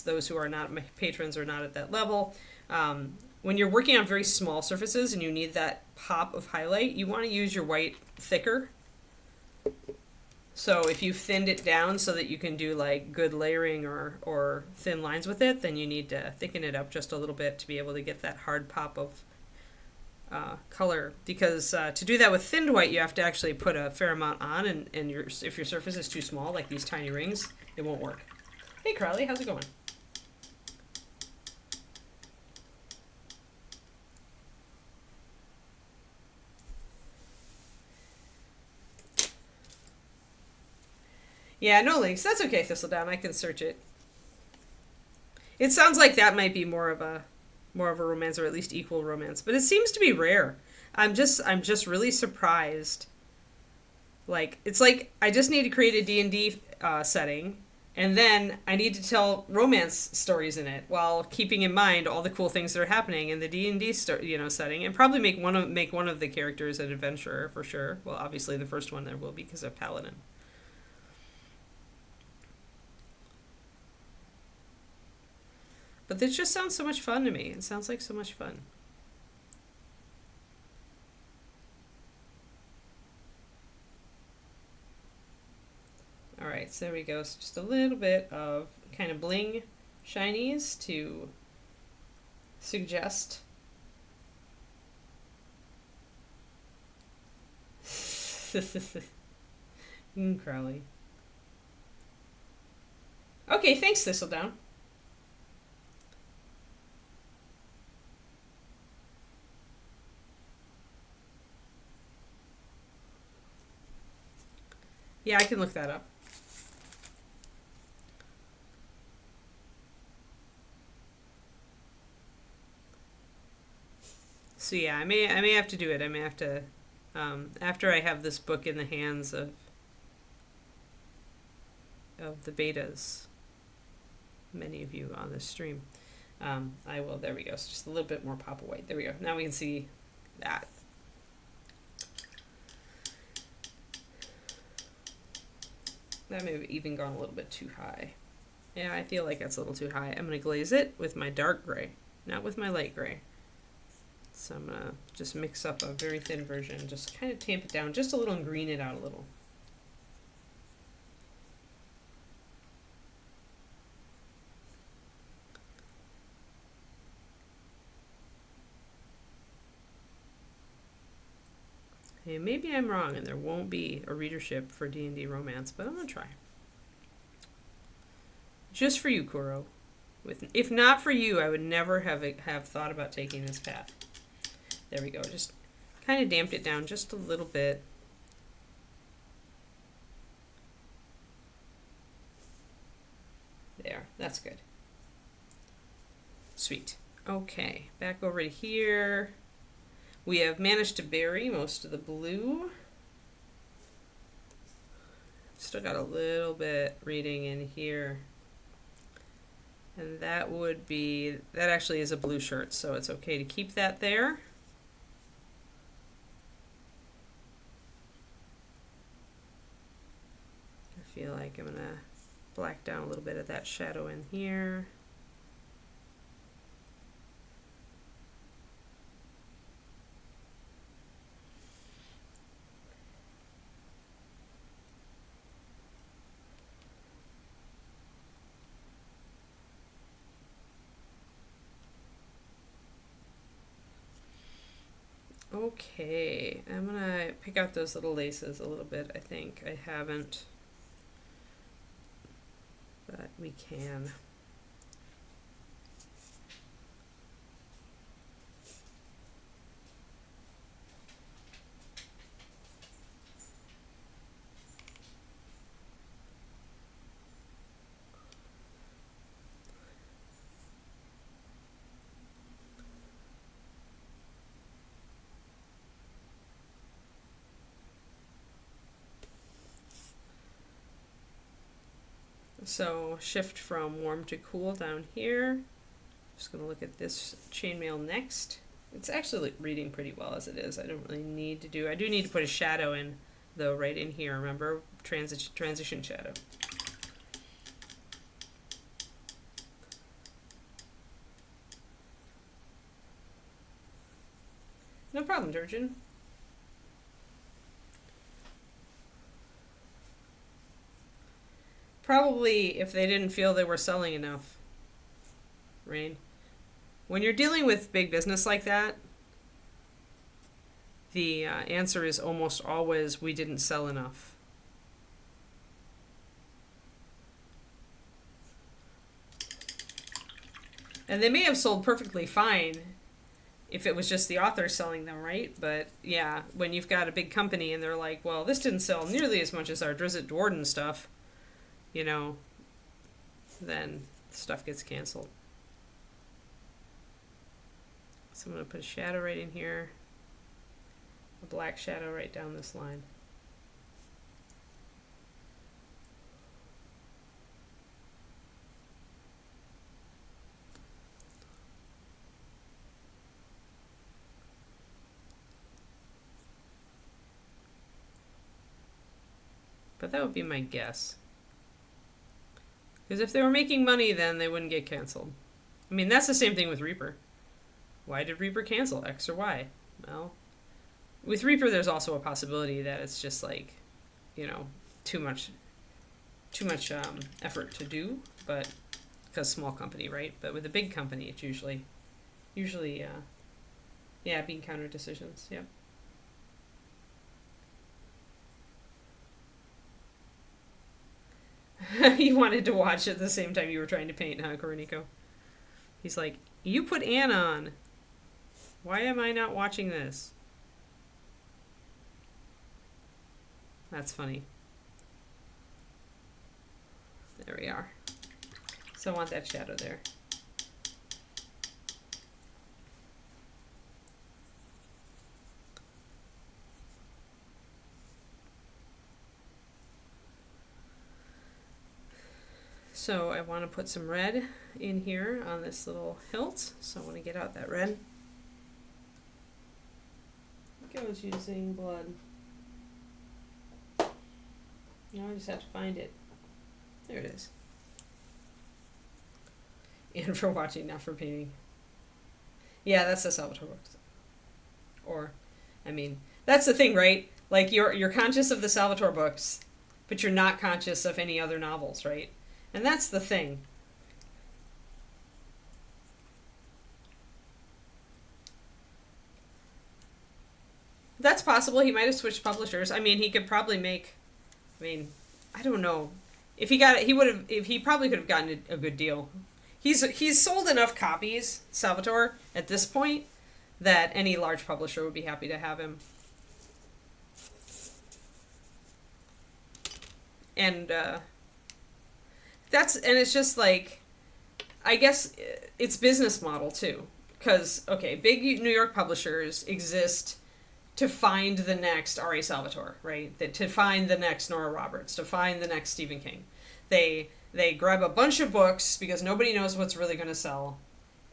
those who are not my patrons are not at that level. When you're working on very small surfaces and you need that pop of highlight, you want to use your white thicker. So if you've thinned it down so that you can do like good layering or thin lines with it, then you need to thicken it up just a little bit to be able to get that hard pop of color. Because to do that with thinned white, you have to actually put a fair amount on, and if your surface is too small, like these tiny rings, it won't work. Hey Carly, how's it going? Yeah, no links. That's okay, Thistledown. I can search it. It sounds like that might be more of a romance, or at least equal romance, but it seems to be rare. I'm just really surprised. Like, it's like I just need to create a D&D setting, and then I need to tell romance stories in it while keeping in mind all the cool things that are happening in the D&D setting, and probably make one of the characters an adventurer for sure. Well, obviously the first one there will be because of Paladin. But this just sounds so much fun to me. It sounds like so much fun. Alright, so there we go. So just a little bit of kind of bling shinies to suggest. Crowley. Okay, thanks, Thistledown. Yeah, I can look that up. So yeah, I may have to do it. I may have to, after I have this book in the hands of the betas, many of you on this stream, I will. There we go. So just a little bit more pop of white. There we go. Now we can see that. That may have even gone a little bit too high. Yeah, I feel like that's a little too high. I'm going to glaze it with my dark gray, not with my light gray. So I'm going to just mix up a very thin version, just kind of tamp it down just a little and green it out a little. Hey, maybe I'm wrong and there won't be a readership for D&D romance, but I'm going to try. Just for you, Kuro. If not for you, I would never have thought about taking this path. There we go. Just kind of damped it down just a little bit. There. That's good. Sweet. Okay. Back over to here. We have managed to bury most of the blue. Still got a little bit reading in here. And that actually is a blue shirt, so it's okay to keep that there. feel like I'm gonna black down a little bit of that shadow in here. Okay, I'm gonna pick out those little laces a little bit. I think I haven't, but we can. So shift from warm to cool down here. Just going to look at this chainmail next. It's actually reading pretty well as it is. I don't really need to do, I do need to put a shadow in though right in here. Remember, transition shadow. No problem, Durgeon. Probably if they didn't feel they were selling enough. Rain. When you're dealing with big business like that, the answer is almost always we didn't sell enough. And they may have sold perfectly fine if it was just the author selling them, right? But yeah, when you've got a big company and they're like, well, this didn't sell nearly as much as our Drizzt Do'Urden stuff, you know, then stuff gets canceled. So I'm going to put a shadow right in here, a black shadow right down this line. But that would be my guess. Because if they were making money, then they wouldn't get canceled. I mean, that's the same thing with Reaper. Why did Reaper cancel? X or Y? Well, with Reaper, there's also a possibility that it's just like, you know, too much effort to do, but because small company, right? But with a big company, it's usually, bean counter decisions. Yep. You wanted to watch at the same time you were trying to paint, huh, Coroniko? He's like, you put Anne on. Why am I not watching this? That's funny. There we are. So I want that shadow there. So I want to put some red in here on this little hilt. So I want to get out that red. I think I was using blood. Now I just have to find it. There it is. And for watching, not for painting. Yeah, that's the Salvatore books. Or, I mean, that's the thing, right? Like you're conscious of the Salvatore books, but you're not conscious of any other novels, right? And that's the thing. That's possible. He might have switched publishers. I mean, he could probably make. I mean, I don't know. If he got it, he would have. If he probably could have gotten a good deal. He's sold enough copies, Salvatore, at this point, that any large publisher would be happy to have him. And it's just like, I guess it's business model too, because okay, big New York publishers exist to find the next R.A. Salvatore, right? To find the next Nora Roberts, to find the next Stephen King. They grab a bunch of books because nobody knows what's really going to sell,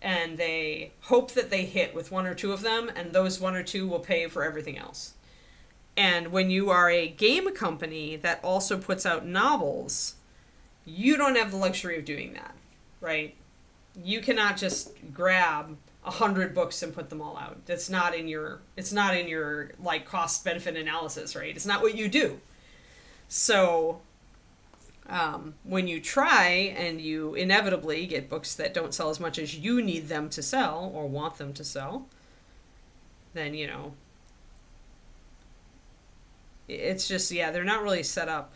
and they hope that they hit with one or two of them, and those one or two will pay for everything else. And when you are a game company that also puts out novels, you don't have the luxury of doing that, right? You cannot just grab 100 books and put them all out. It's not in your like cost benefit analysis, right? It's not what you do. So when you try and you inevitably get books that don't sell as much as you need them to sell or want them to sell, then, you know, it's just, yeah, they're not really set up.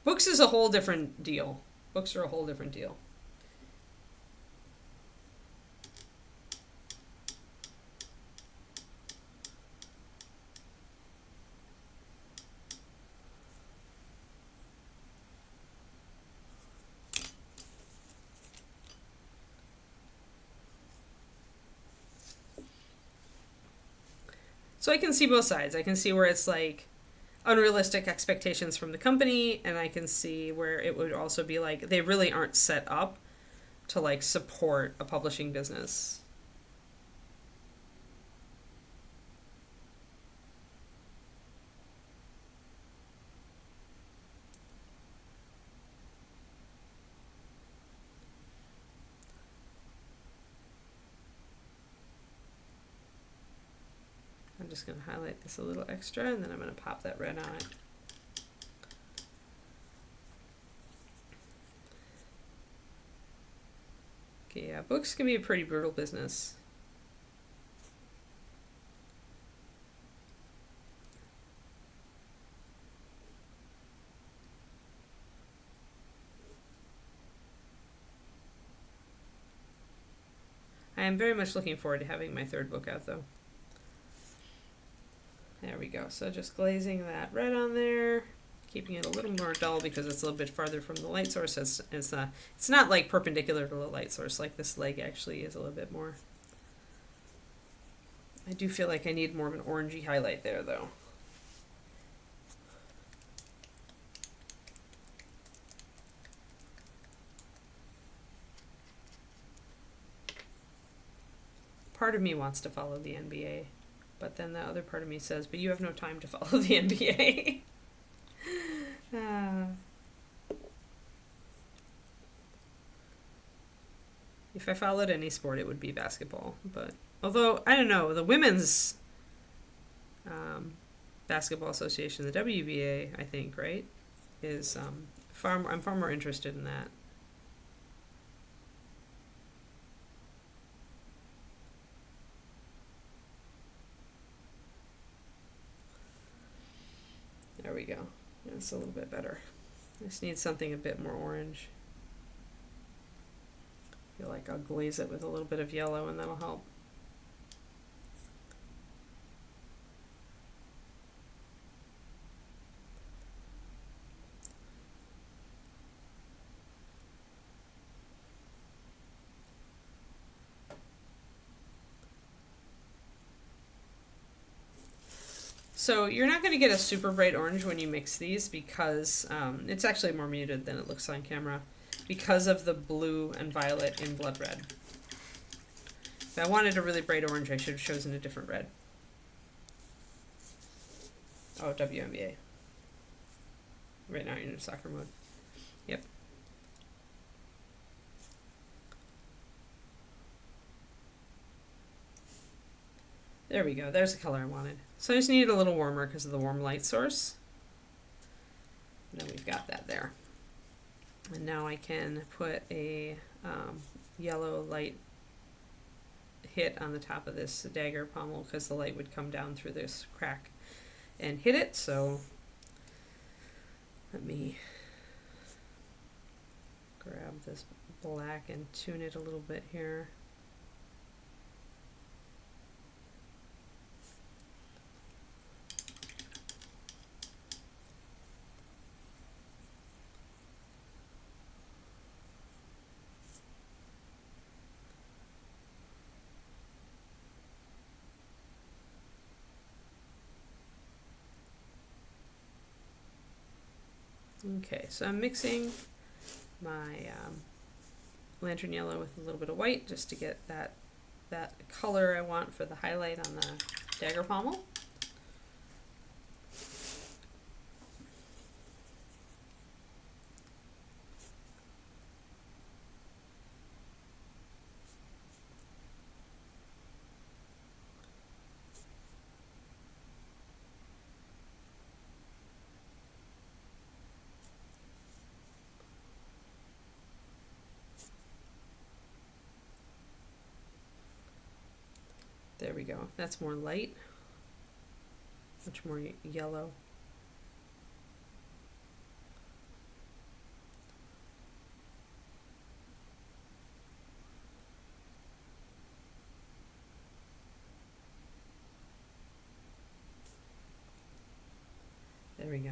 Books is a whole different deal. Books are a whole different deal. So I can see both sides. I can see where it's like unrealistic expectations from the company, and I can see where it would also be like they really aren't set up to like support a publishing business. I'm just going to highlight this a little extra, and then I'm going to pop that red on it. Okay, yeah, books can be a pretty brutal business. I am very much looking forward to having my third book out, though. There we go. So just glazing that red on there, keeping it a little more dull because it's a little bit farther from the light source. It's not like perpendicular to the light source, like this leg actually is a little bit more. I do feel like I need more of an orangey highlight there, though. Part of me wants to follow the NBA. But then the other part of me says, but you have no time to follow the NBA. If I followed any sport, it would be basketball. But although, I don't know, the Women's Basketball Association, the WBA, I think, right, is I'm far more interested in that. There we go. That's a little bit better. I just need something a bit more orange. I feel like I'll glaze it with a little bit of yellow and that'll help. So you're not going to get a super bright orange when you mix these because it's actually more muted than it looks on camera because of the blue and violet in blood red. If I wanted a really bright orange, I should have chosen a different red. Oh, WNBA. Right now you're in soccer mode. Yep. There we go. There's the color I wanted. So I just needed a little warmer because of the warm light source. And then we've got that there. And now I can put a yellow light hit on the top of this dagger pommel because the light would come down through this crack and hit it. So let me grab this black and tune it a little bit here. Okay, so I'm mixing my lantern yellow with a little bit of white just to get that color I want for the highlight on the dagger pommel. we go. That's more light. Much more yellow. There we go.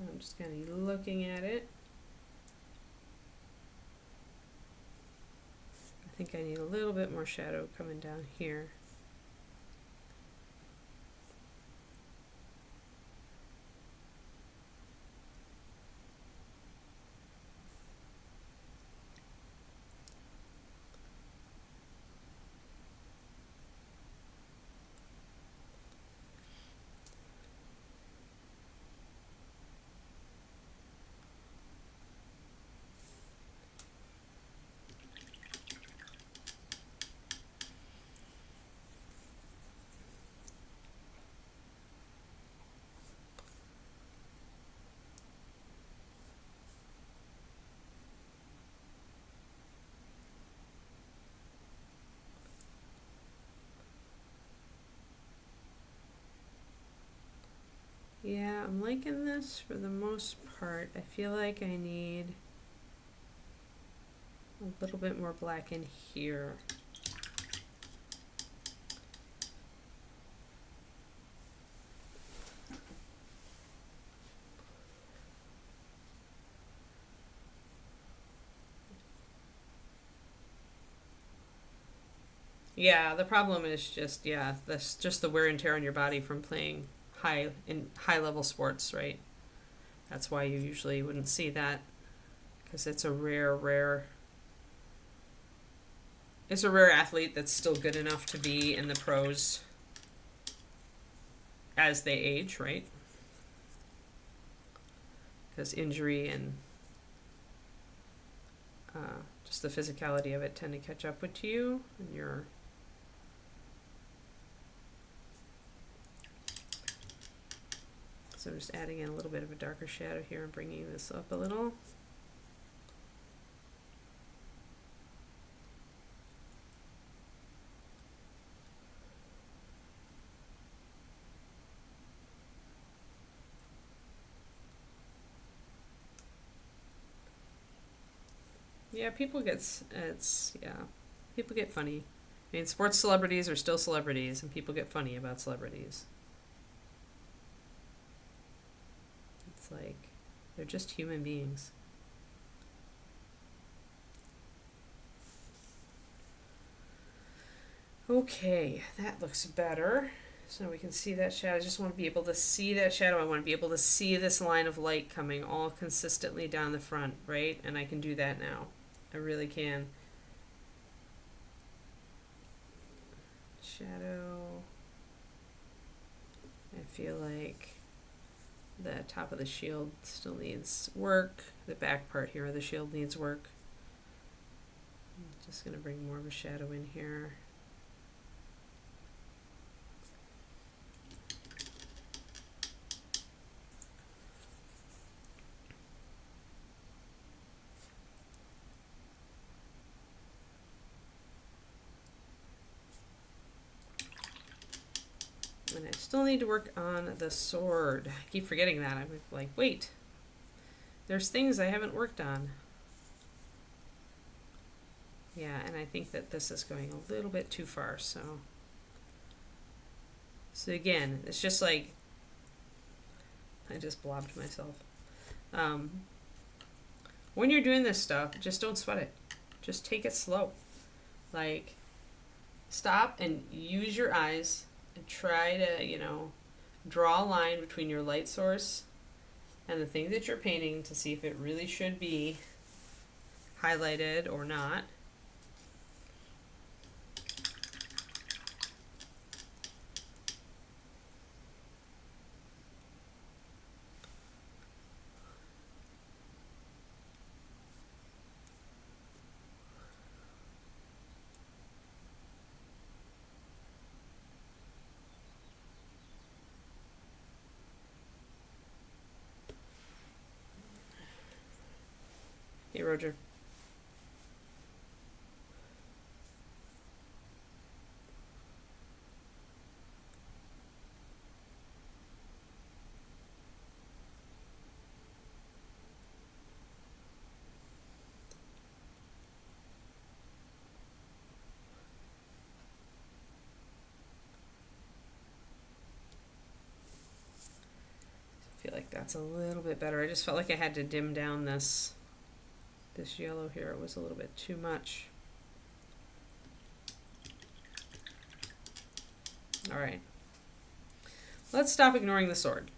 I'm just kind of looking at it. I think I need a little bit more shadow coming down here. Yeah, I'm liking this for the most part. I feel like I need a little bit more black in here. Yeah, the problem is just, yeah, that's just the wear and tear on your body from playing high level sports, right? That's why you usually wouldn't see that, because it's a rare athlete that's still good enough to be in the pros as they age, right? Because injury and just the physicality of it tend to catch up with you, and you're so just adding in a little bit of a darker shadow here and bringing this up a little. Yeah, people get people get funny. I mean, sports celebrities are still celebrities, and people get funny about celebrities. It's like they're just human beings. Okay, that looks better. So we can see that shadow. I just want to be able to see that shadow. I want to be able to see this line of light coming all consistently down the front, right? And I can do that now. I really can. Shadow. I feel like the top of the shield still needs work. The back part here of the shield needs work. I'm just going to bring more of a shadow in here. And I still need to work on the sword. I keep forgetting that. I'm like, wait, there's things I haven't worked on. Yeah, and I think that this is going a little bit too far, so again, it's just like, I just blobbed myself. When you're doing this stuff, just don't sweat it. Just take it slow. Like, stop and use your eyes and try to, draw a line between your light source and the thing that you're painting to see if it really should be highlighted or not. Hey, Roger. I feel like that's a little bit better. I just felt like I had to dim down this yellow here. It was a little bit too much. All right. Let's stop ignoring the sword.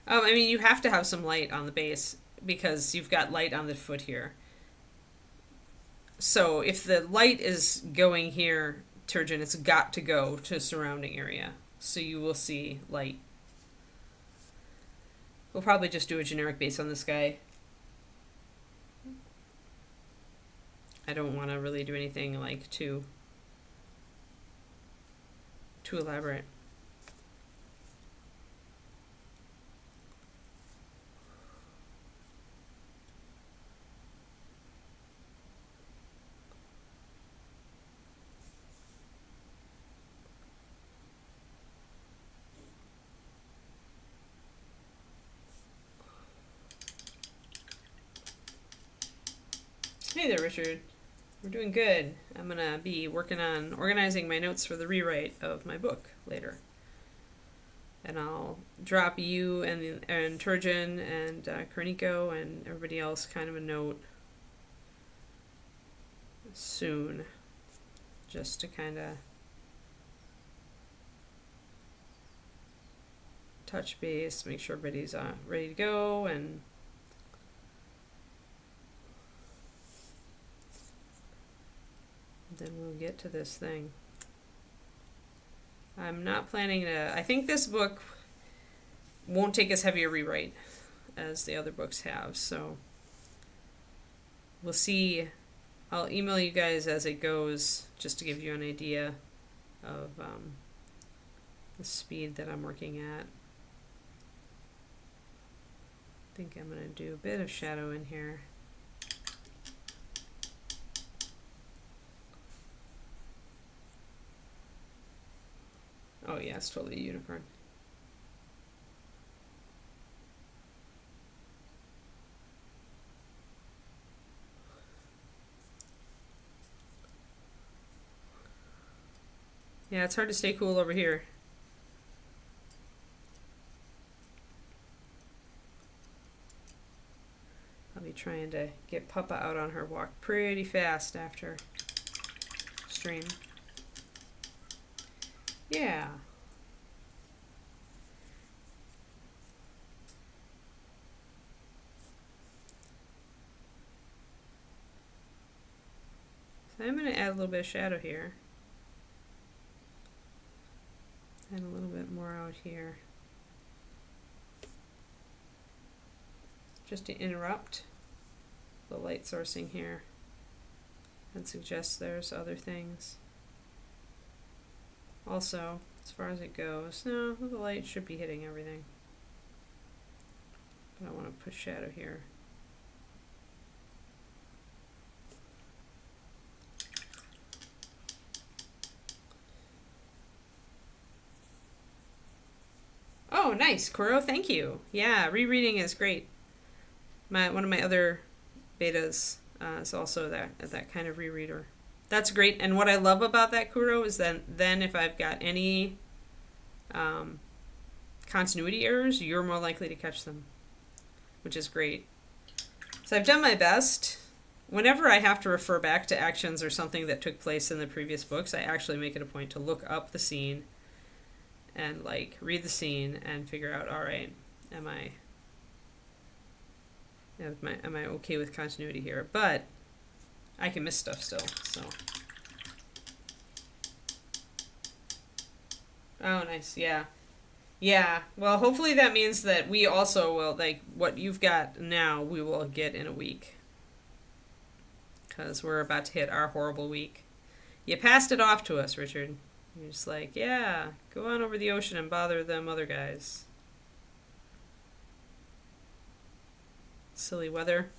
I mean, you have to have some light on the base because you've got light on the foot here. So if the light is going here, Turgeon, it's got to go to surrounding area. So you will see light. We'll probably just do a generic base on this guy. I don't want to really do anything like too elaborate. Hey there, Richard. We're doing good. I'm going to be working on organizing my notes for the rewrite of my book later. And I'll drop you and Turgeon and Korniko and everybody else kind of a note soon. Just to kind of touch base, make sure everybody's ready to go, and then we'll get to this thing. I'm not planning to... I think this book won't take as heavy a rewrite as the other books have, so we'll see. I'll email you guys as it goes, just to give you an idea of the speed that I'm working at. I think I'm going to do a bit of shadow in here. Oh yeah, it's totally a unicorn. Yeah, it's hard to stay cool over here. I'll be trying to get Papa out on her walk pretty fast after stream. Yeah. So I'm going to add a little bit of shadow here. And a little bit more out here. Just to interrupt the light sourcing here and suggest there's other things. Also, as far as it goes, no, the light should be hitting everything. But I want to put shadow here. Oh, nice, Kuro, thank you. Yeah, rereading is great. One of my other betas is also that kind of rereader. That's great, and what I love about that, Kuro, is that then if I've got any continuity errors, you're more likely to catch them, which is great. So I've done my best. Whenever I have to refer back to actions or something that took place in the previous books, I actually make it a point to look up the scene and like read the scene and figure out, all right, am I okay with continuity here? But I can miss stuff still, so. Oh, nice, yeah. Yeah, well, hopefully that means that we also will, like, what you've got now, we will get in a week. Because we're about to hit our horrible week. You passed it off to us, Richard. You're just like, yeah, go on over the ocean and bother them other guys. Silly weather.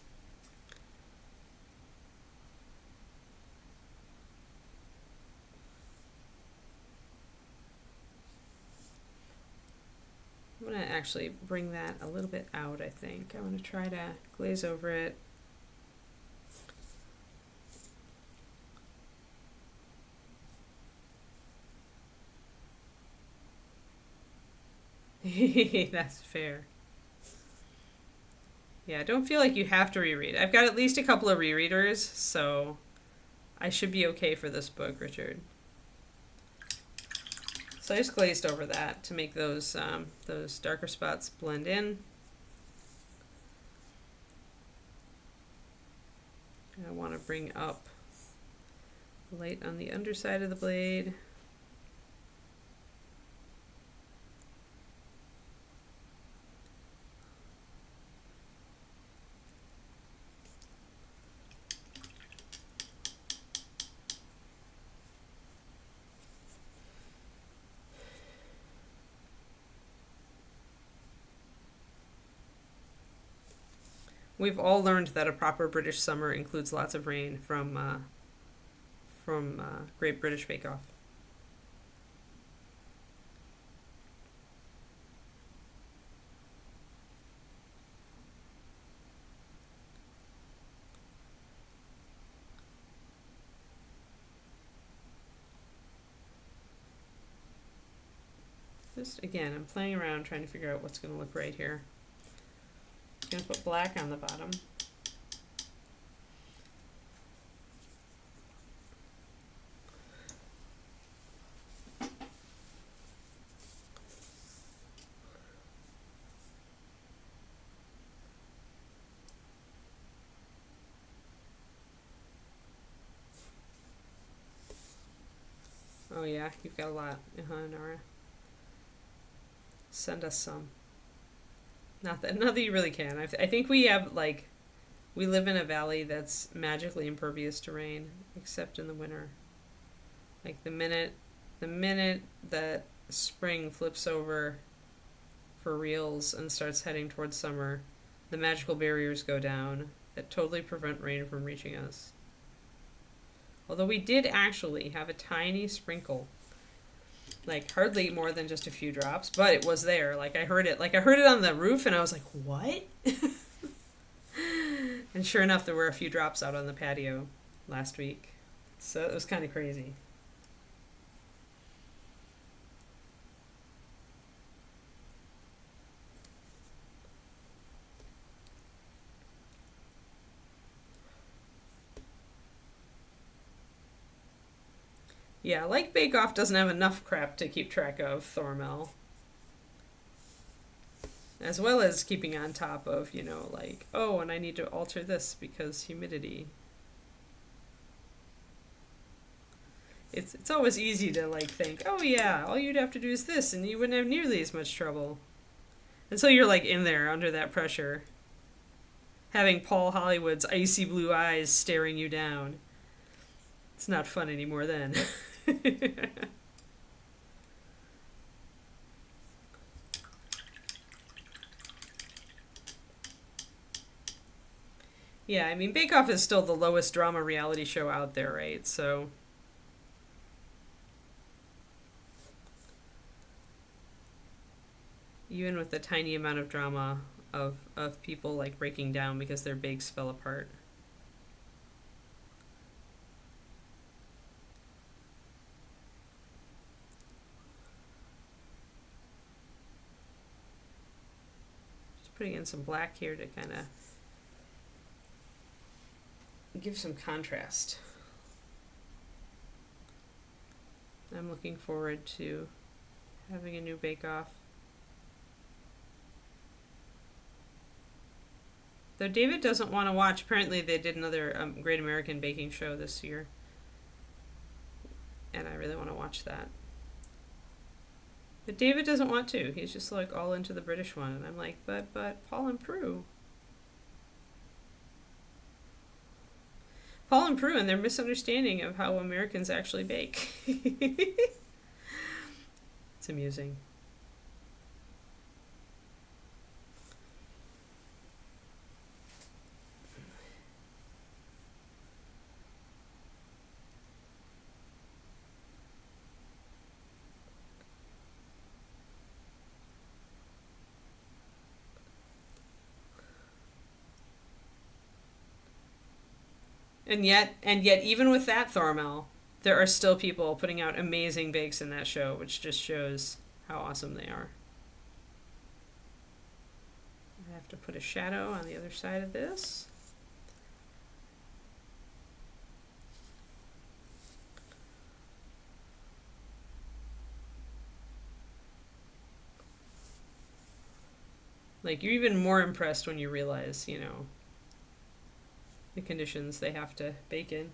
I'm going to actually bring that a little bit out, I think. I want to try to glaze over it. That's fair. Yeah, I don't feel like you have to reread. I've got at least a couple of rereaders, so I should be okay for this book, Richard. So I just glazed over that to make those darker spots blend in. And I want to bring up light on the underside of the blade. We've all learned that a proper British summer includes lots of rain from Great British Bake Off. Just again, I'm playing around trying to figure out what's going to look right here. I'm going to put black on the bottom. Oh yeah, you've got a lot. Nora. Send us some. Not that you really can. I think we have, like, we live in a valley that's magically impervious to rain, except in the winter. Like the minute that spring flips over for reals and starts heading towards summer, the magical barriers go down that totally prevent rain from reaching us. Although we did actually have a tiny sprinkle, like hardly more than just a few drops, but it was there. Like I heard it on the roof, and I was like, "What?" And sure enough, there were a few drops out on the patio last week, so it was kind of crazy. Yeah, like Bake Off doesn't have enough crap to keep track of, Thormel. As well as keeping on top of, like, oh, and I need to alter this because humidity. It's always easy to, like, think, oh yeah, all you'd have to do is this and you wouldn't have nearly as much trouble. Until you're, like, in there under that pressure, having Paul Hollywood's icy blue eyes staring you down. It's not fun anymore then. Yeah, I mean, Bake Off is still the lowest drama reality show out there, right? So even with the tiny amount of drama of people, like, breaking down because their bakes fell apart. Putting in some black here to kind of give some contrast. I'm looking forward to having a new Bake Off. Though David doesn't want to watch. Apparently they did another Great American Baking Show this year, and I really want to watch that. But David doesn't want to. He's just, like, all into the British one. And I'm like, but Paul and Prue. Paul and Prue and their misunderstanding of how Americans actually bake. It's amusing. And yet, even with that Thormel, there are still people putting out amazing bakes in that show, which just shows how awesome they are. I have to put a shadow on the other side of this. Like, you're even more impressed when you realize, you know, the conditions they have to bake in.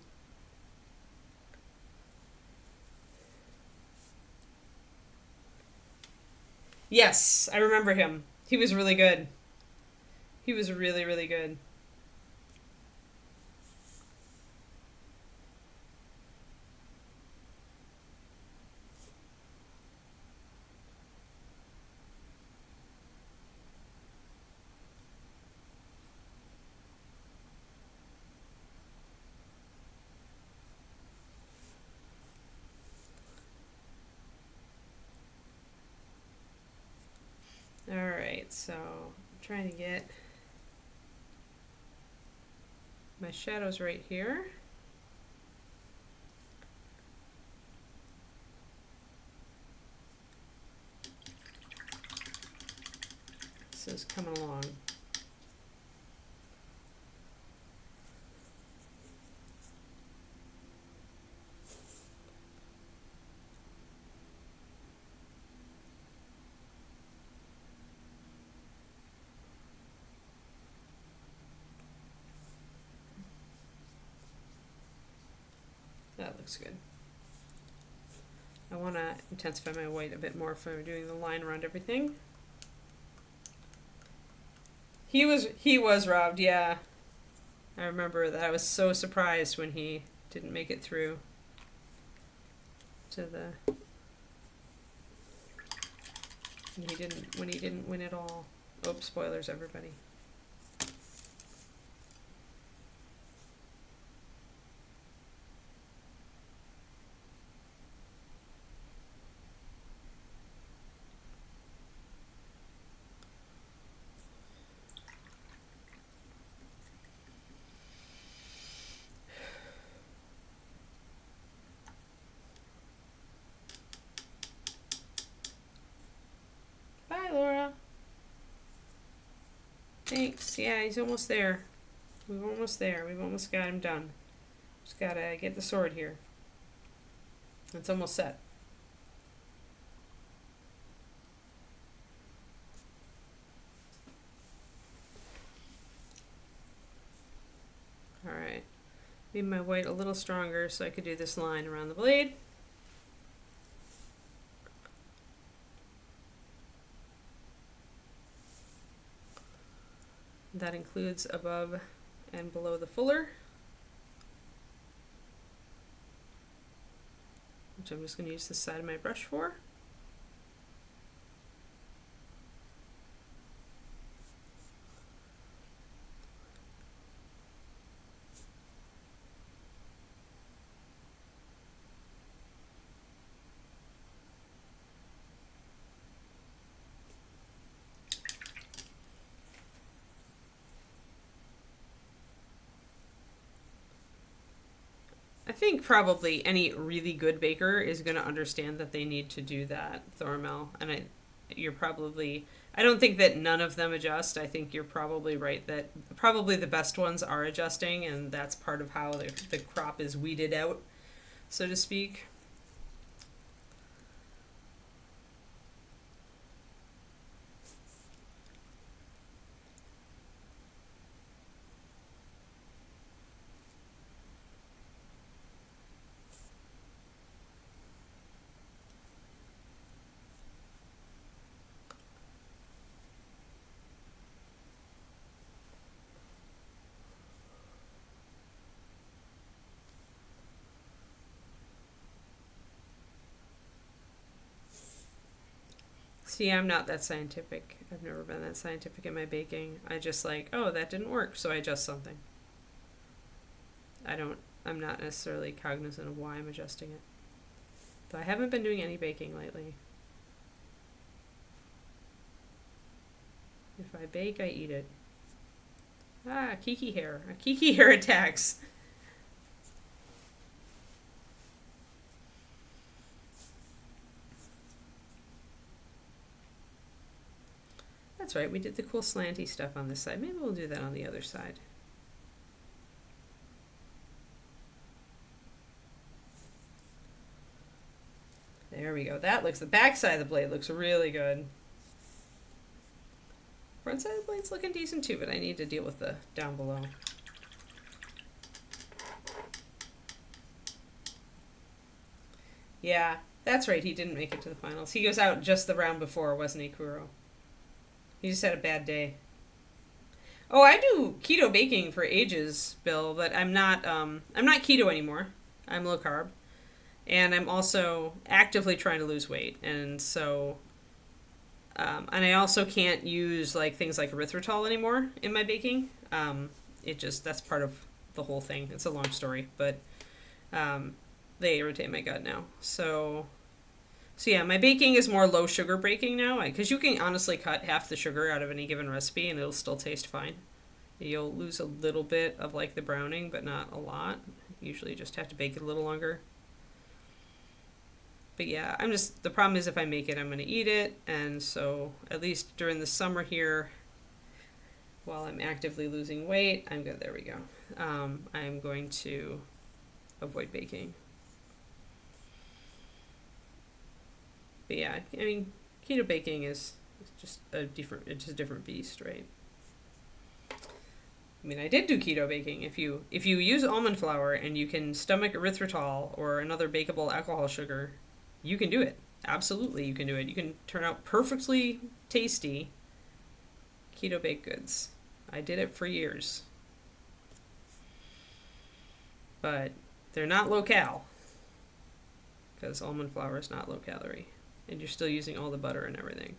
Yes, I remember him. He was really good. He was really, really good. Alright, so I'm trying to get my shadows right here. This is coming along. That looks good. I want to intensify my white a bit more if I'm doing the line around everything. He was robbed, yeah. I remember that. I was so surprised when he didn't make it through to the when he didn't win it all. Oh, spoilers, everybody. Bye, Laura. Thanks. Yeah, he's almost there. We're almost there. We've almost got him done. Just gotta get the sword here. It's almost set. Alright. Made my white a little stronger so I could do this line around the blade. That includes above and below the fuller, which I'm just going to use the side of my brush for. I think probably any really good baker is going to understand that they need to do that, Thormel. And you're probably, I don't think that none of them adjust. I think you're probably right that probably the best ones are adjusting, and that's part of how the crop is weeded out, so to speak. See, I'm not that scientific. I've never been that scientific in my baking. I just like, oh, that didn't work, so I adjust something. I'm not necessarily cognizant of why I'm adjusting it. But I haven't been doing any baking lately. If I bake, I eat it. Ah, Kiki hair. A Kiki hair attacks. That's right, we did the cool slanty stuff on this side. Maybe we'll do that on the other side. There we go. That looks, the back side of the blade looks really good. Front side of the blade's looking decent too, but I need to deal with the down below. Yeah, that's right, he didn't make it to the finals. He goes out just the round before, wasn't he, Kuro? He just had a bad day. Oh, I do keto baking for ages, Bill, but I'm not keto anymore. I'm low carb. And I'm also actively trying to lose weight. And so, and I also can't use like things like erythritol anymore in my baking. That's part of the whole thing. It's a long story, but they irritate my gut now. So yeah, my baking is more low sugar baking now, because you can honestly cut half the sugar out of any given recipe and it'll still taste fine. You'll lose a little bit of like the browning, but not a lot. Usually you just have to bake it a little longer. But yeah, the problem is if I make it, I'm going to eat it. And so at least during the summer here, while I'm actively losing weight, I'm good. There we go. I'm going to avoid baking. But yeah, I mean, keto baking is just a different beast, right? I mean, I did do keto baking. If you use almond flour and you can stomach erythritol or another bakeable alcohol sugar, you can do it. Absolutely, you can do it. You can turn out perfectly tasty keto baked goods. I did it for years. But they're not low cal, because almond flour is not low calorie. And you're still using all the butter and everything.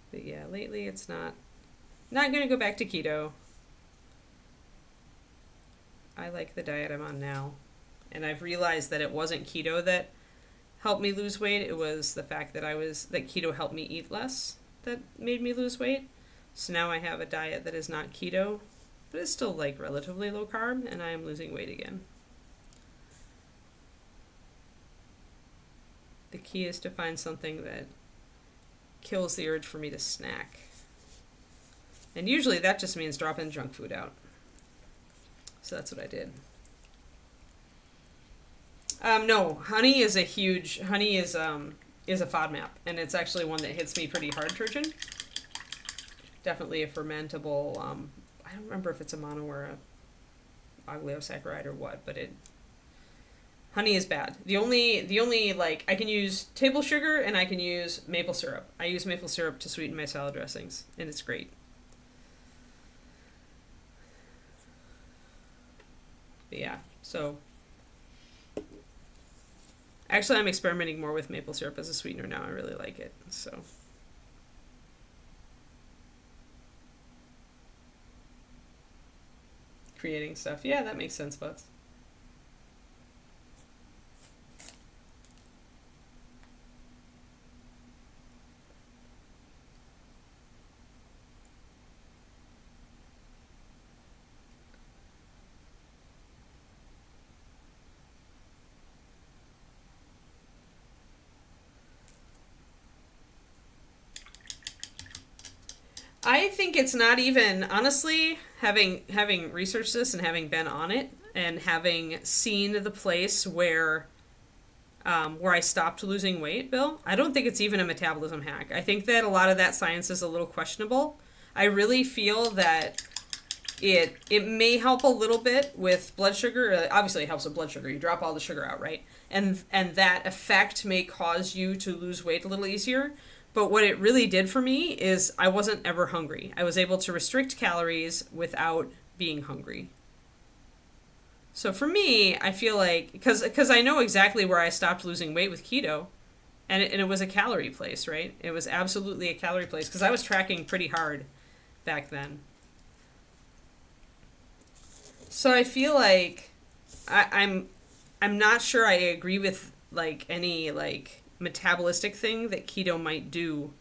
But yeah, lately it's not going to go back to keto. I like the diet I'm on now. And I've realized that it wasn't keto that helped me lose weight. It was the fact that keto helped me eat less that made me lose weight. So now I have a diet that is not keto, but it's still like relatively low carb, and I am losing weight again. The key is to find something that kills the urge for me to snack. And usually that just means dropping junk food out. So that's what I did. No, honey is a FODMAP, and it's actually one that hits me pretty hard, Turgeon. Definitely a fermentable, I don't remember if it's a mono or a oligosaccharide or what, but honey is bad. The only like, I can use table sugar and I can use maple syrup. I use maple syrup to sweeten my salad dressings, and it's great. But yeah, so actually I'm experimenting more with maple syrup as a sweetener now. I really like it, so. Creating stuff. Yeah, that makes sense, Butts. I think it's not even, honestly, having researched this and having been on it and having seen the place where I stopped losing weight, Bill, I don't think it's even a metabolism hack. I think that a lot of that science is a little questionable. I really feel that it may help a little bit with blood sugar. Obviously, it helps with blood sugar. You drop all the sugar out, right? And that effect may cause you to lose weight a little easier. But what it really did for me is I wasn't ever hungry. I was able to restrict calories without being hungry. So for me, I feel like, because I know exactly where I stopped losing weight with keto, and it was a calorie place, right? It was absolutely a calorie place, because I was tracking pretty hard back then. So I feel like I'm not sure I agree with like any like metabolistic thing that keto might do,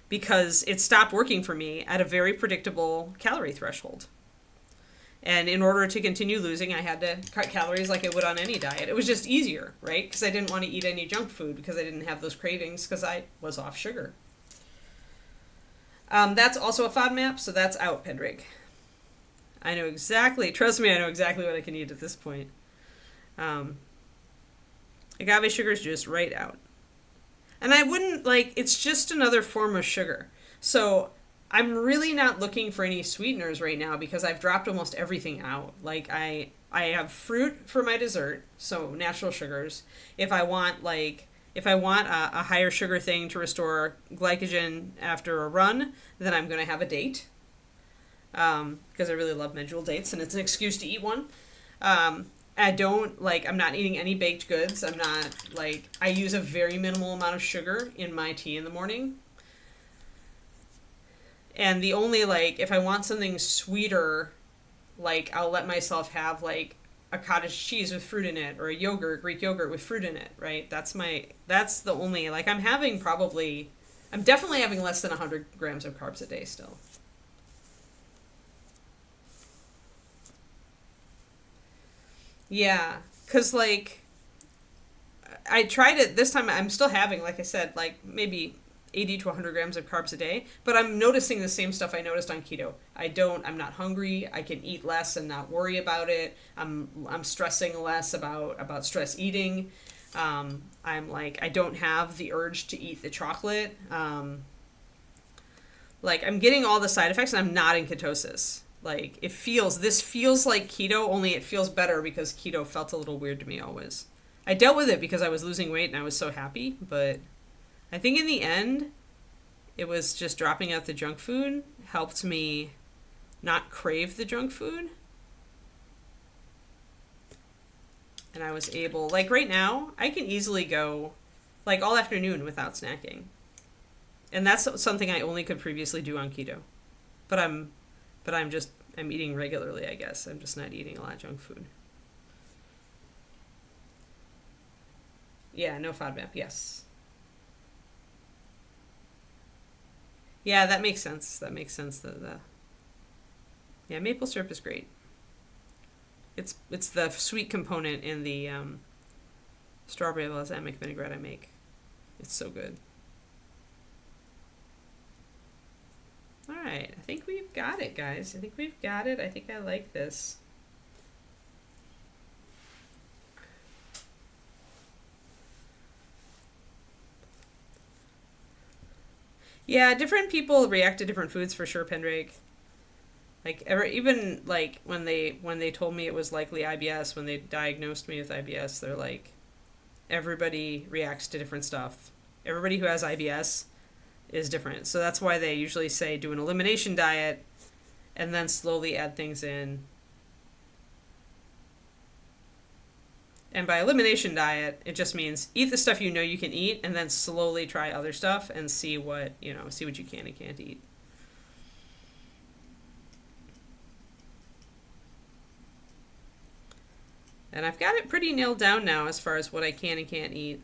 because it stopped working for me at a very predictable calorie threshold. And in order to continue losing, I had to cut calories like I would on any diet. It was just easier, right? Because I didn't want to eat any junk food because I didn't have those cravings because I was off sugar. That's also a FODMAP, so that's out, Pedrick. I know exactly, trust me, I know exactly what I can eat at this point. Agave sugar is just right out. And I wouldn't, like, it's just another form of sugar. So I'm really not looking for any sweeteners right now because I've dropped almost everything out. Like, I have fruit for my dessert, so natural sugars. If I want a higher sugar thing to restore glycogen after a run, then I'm going to have a date. Because I really love medjool dates, and it's an excuse to eat one. I'm not eating any baked goods. I use a very minimal amount of sugar in my tea in the morning. And the only, if I want something sweeter, I'll let myself have, a cottage cheese with fruit in it, or a yogurt, Greek yogurt with fruit in it, right? That's the only, I'm definitely having less than 100 grams of carbs a day still. Yeah, because, I tried it this time. I'm still having, like I said, maybe 80 to 100 grams of carbs a day, but I'm noticing the same stuff I noticed on keto. I'm not hungry. I can eat less and not worry about it. I'm stressing less about stress eating. I don't have the urge to eat the chocolate. I'm getting all the side effects, and I'm not in ketosis. This feels like keto, only it feels better because keto felt a little weird to me always. I dealt with it because I was losing weight and I was so happy, but I think in the end, it was just dropping out the junk food helped me not crave the junk food. And I was able, right now, I can easily go, all afternoon without snacking. And that's something I only could previously do on keto. But I'm eating regularly, I guess. I'm just not eating a lot of junk food. Yeah, no FODMAP, yes. Yeah, that makes sense. Yeah, maple syrup is great. It's the sweet component in the strawberry balsamic vinaigrette I make. It's so good. All right, I think we've got it, guys. I think I like this. Yeah, different people react to different foods for sure, Pendrake. Even when they told me it was likely IBS, when they diagnosed me with IBS, they're like, everybody reacts to different stuff. Everybody who has IBS is different. So that's why they usually say do an elimination diet and then slowly add things in. And by elimination diet, it just means eat the stuff you know you can eat and then slowly try other stuff and see what you can and can't eat. And I've got it pretty nailed down now as far as what I can and can't eat.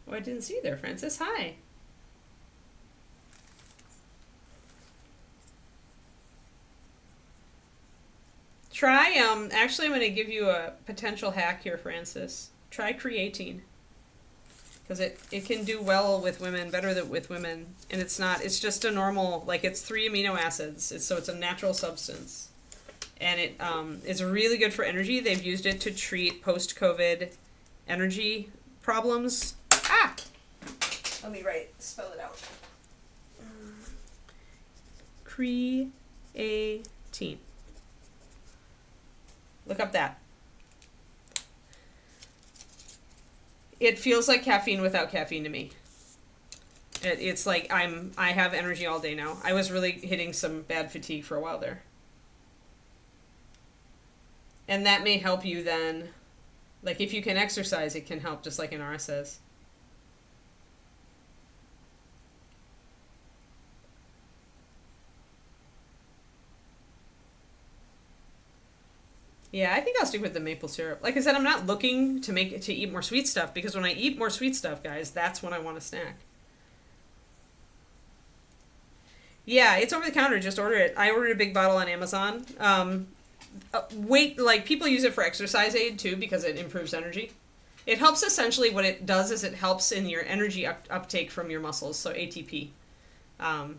Oh, I didn't see you there, Francis. Hi. Try, actually I'm going to give you a potential hack here, Francis. Try creatine. Because it can do well with women, better than with women. And it's just a normal, it's 3 amino acids. So it's a natural substance. And it is really good for energy. They've used it to treat post-COVID energy problems. Ah! Let me spell it out. Creatine. Look up that. It feels like caffeine without caffeine to me. It's like I have energy all day now. I was really hitting some bad fatigue for a while there. And that may help you then. Like, if you can exercise, it can help, just like Inara says. Yeah, I think I'll stick with the maple syrup. Like I said, I'm not looking to eat more sweet stuff, because when I eat more sweet stuff, guys, that's when I want a snack. Yeah, it's over the counter. Just order it. I ordered a big bottle on Amazon. Like, people use it for exercise aid too, because it improves energy. It helps, essentially what it does is it helps in your energy uptake from your muscles, so ATP. And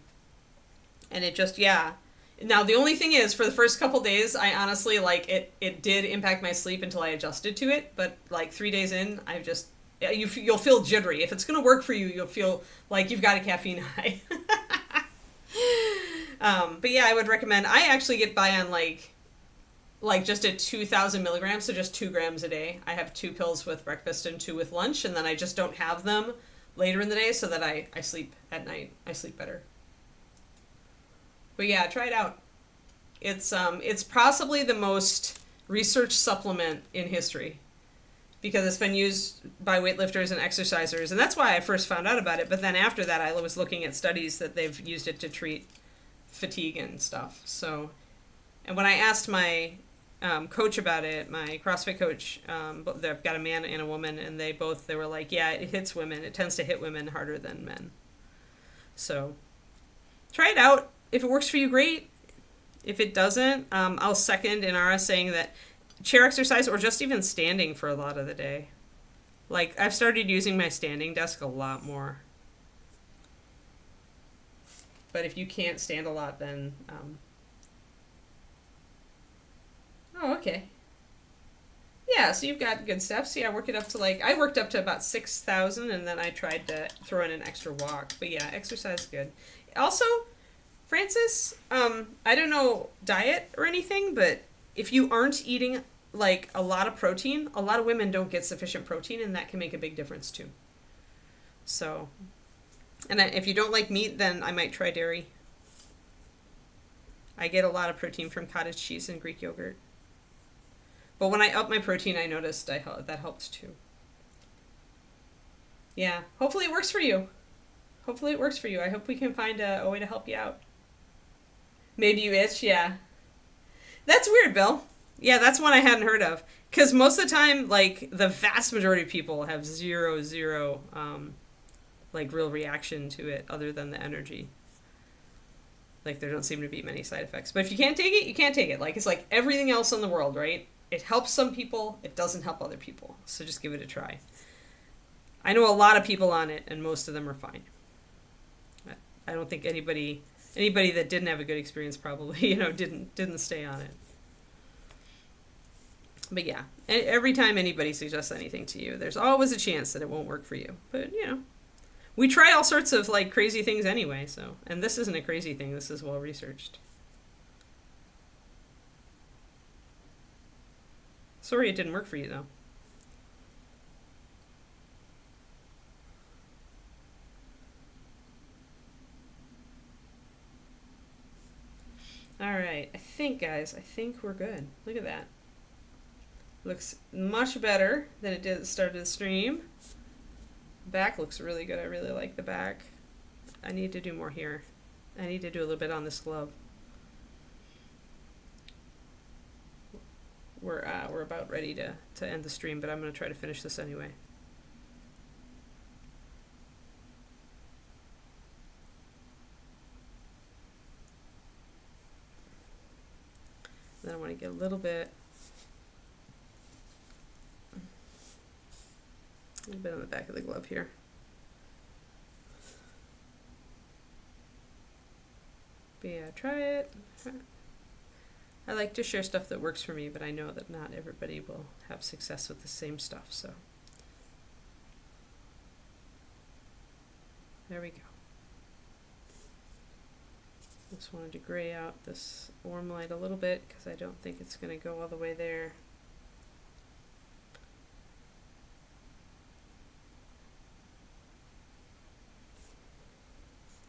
it just, yeah. Now, the only thing is, for the first couple days, I honestly, like, it did impact my sleep until I adjusted to it, but, like, 3 days in, I've just, you'll feel jittery. If it's going to work for you, you'll feel like you've got a caffeine high. But yeah, I would recommend, I actually get by on, like just at 2,000 milligrams, so just 2 grams a day. I have 2 pills with breakfast and 2 with lunch, and then I just don't have them later in the day, so that I sleep at night. I sleep better. But yeah, try it out. It's possibly the most researched supplement in history, because it's been used by weightlifters and exercisers, and that's why I first found out about it. But then after that, I was looking at studies that they've used it to treat fatigue and stuff. So, and when I asked my coach about it, my CrossFit coach, they've got a man and a woman, and they were like, yeah, it hits women. It tends to hit women harder than men. So try it out. If it works for you, great. If it doesn't, I'll second Inara saying that chair exercise, or just even standing for a lot of the day. Like, I've started using my standing desk a lot more. But if you can't stand a lot, then... Oh, okay. Yeah, so you've got good steps. Yeah, work it up to, like... I worked up to about 6,000, and then I tried to throw in an extra walk. But yeah, exercise is good. Also, Francis, I don't know diet or anything, but if you aren't eating, like, a lot of protein, a lot of women don't get sufficient protein, and that can make a big difference too. So, and if you don't like meat, then I might try dairy. I get a lot of protein from cottage cheese and Greek yogurt. But when I up my protein, I noticed that helped too. Yeah, hopefully it works for you. Hopefully it works for you. I hope we can find a way to help you out. Maybe you itch, yeah. That's weird, Bill. Yeah, that's one I hadn't heard of. Because most of the time, like, the vast majority of people have zero, like, real reaction to it other than the energy. Like, there don't seem to be many side effects. But if you can't take it, you can't take it. Like, it's like everything else in the world, right? It helps some people, it doesn't help other people. So just give it a try. I know a lot of people on it, and most of them are fine. I don't think anybody that didn't have a good experience probably, didn't stay on it. But yeah, every time anybody suggests anything to you, there's always a chance that it won't work for you. But, we try all sorts of, like, crazy things anyway, so. And this isn't a crazy thing, this is well researched. Sorry it didn't work for you, though. Alright, I think, guys, we're good. Look at that. Looks much better than it did at the start of the stream. Back looks really good. I really like the back. I need to do more here. I need to do a little bit on this glove. We're about ready to end the stream, but I'm going to try to finish this anyway. Then I want to get a little bit on the back of the glove here. But yeah, try it. I like to share stuff that works for me, but I know that not everybody will have success with the same stuff, so. There we go. Just wanted to gray out this warm light a little bit because I don't think it's going to go all the way there.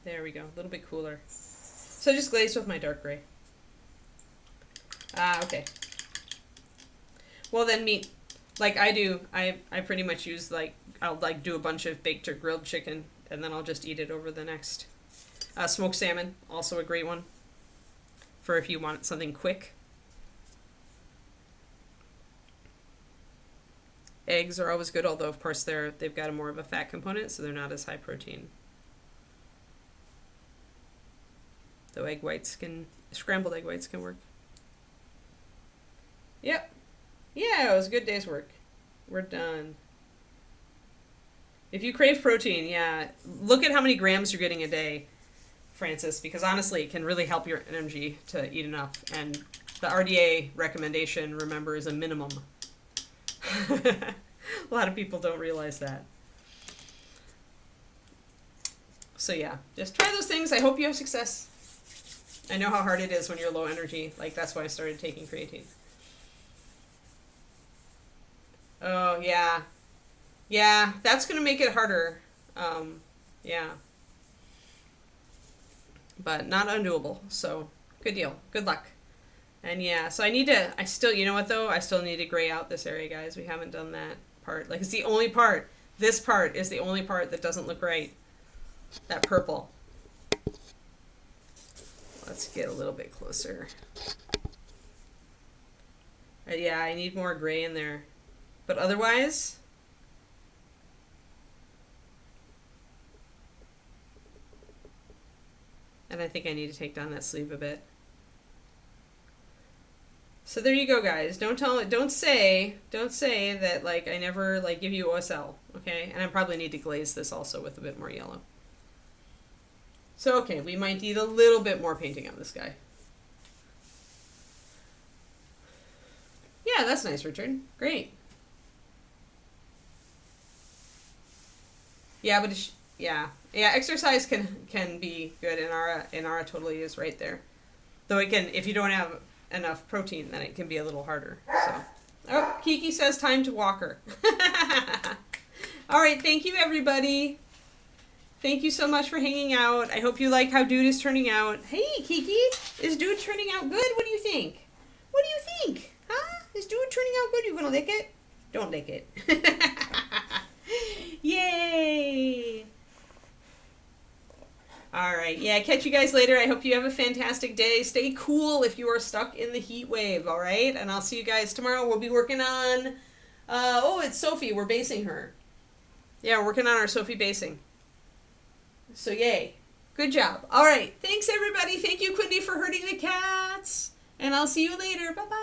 There we go, a little bit cooler. So I just glazed with my dark gray. Ah, okay. Well then meat, like I do, I pretty much use like, I'll like do a bunch of baked or grilled chicken and then I'll just eat it over the next. Smoked salmon, also a great one for if you want something quick. Eggs are always good, although of course they've got more of a fat component, so they're not as high protein. Though scrambled egg whites can work. Yep. Yeah, it was a good day's work. We're done. If you crave protein, yeah, look at how many grams you're getting a day, Francis, because honestly, it can really help your energy to eat enough. And the RDA recommendation, remember, is a minimum. A lot of people don't realize that. So yeah, just try those things. I hope you have success. I know how hard it is when you're low energy. Like, that's why I started taking creatine. Oh, yeah. Yeah, that's going to make it harder. Yeah. But not undoable. So, good deal. Good luck. And yeah, so I still, you know what though? I still need to gray out this area, guys. We haven't done that part. Like, it's the only part. This part is the only part that doesn't look right. That purple. Let's get a little bit closer. Yeah, I need more gray in there. But otherwise, and I think I need to take down that sleeve a bit. So there you go, guys. Don't say that like I never like give you OSL, okay? And I probably need to glaze this also with a bit more yellow. So okay, we might need a little bit more painting on this guy. Yeah, that's nice, Richard. Great. Yeah, but yeah, exercise can be good, and Ara totally is right there. Though it can, if you don't have enough protein, then it can be a little harder. So, oh, Kiki says time to walk her. All right, thank you everybody. Thank you so much for hanging out. I hope you like how Dude is turning out. Hey, Kiki, is Dude turning out good? What do you think? What do you think? Huh? Is Dude turning out good? You gonna lick it? Don't lick it. Yay! All right. Yeah, catch you guys later. I hope you have a fantastic day. Stay cool if you are stuck in the heat wave, all right? And I'll see you guys tomorrow. We'll be working on, it's Sophie. We're basing her. Yeah, we're working on our Sophie basing. So yay. Good job. All right. Thanks, everybody. Thank you, Quindy, for herding the cats. And I'll see you later. Bye-bye.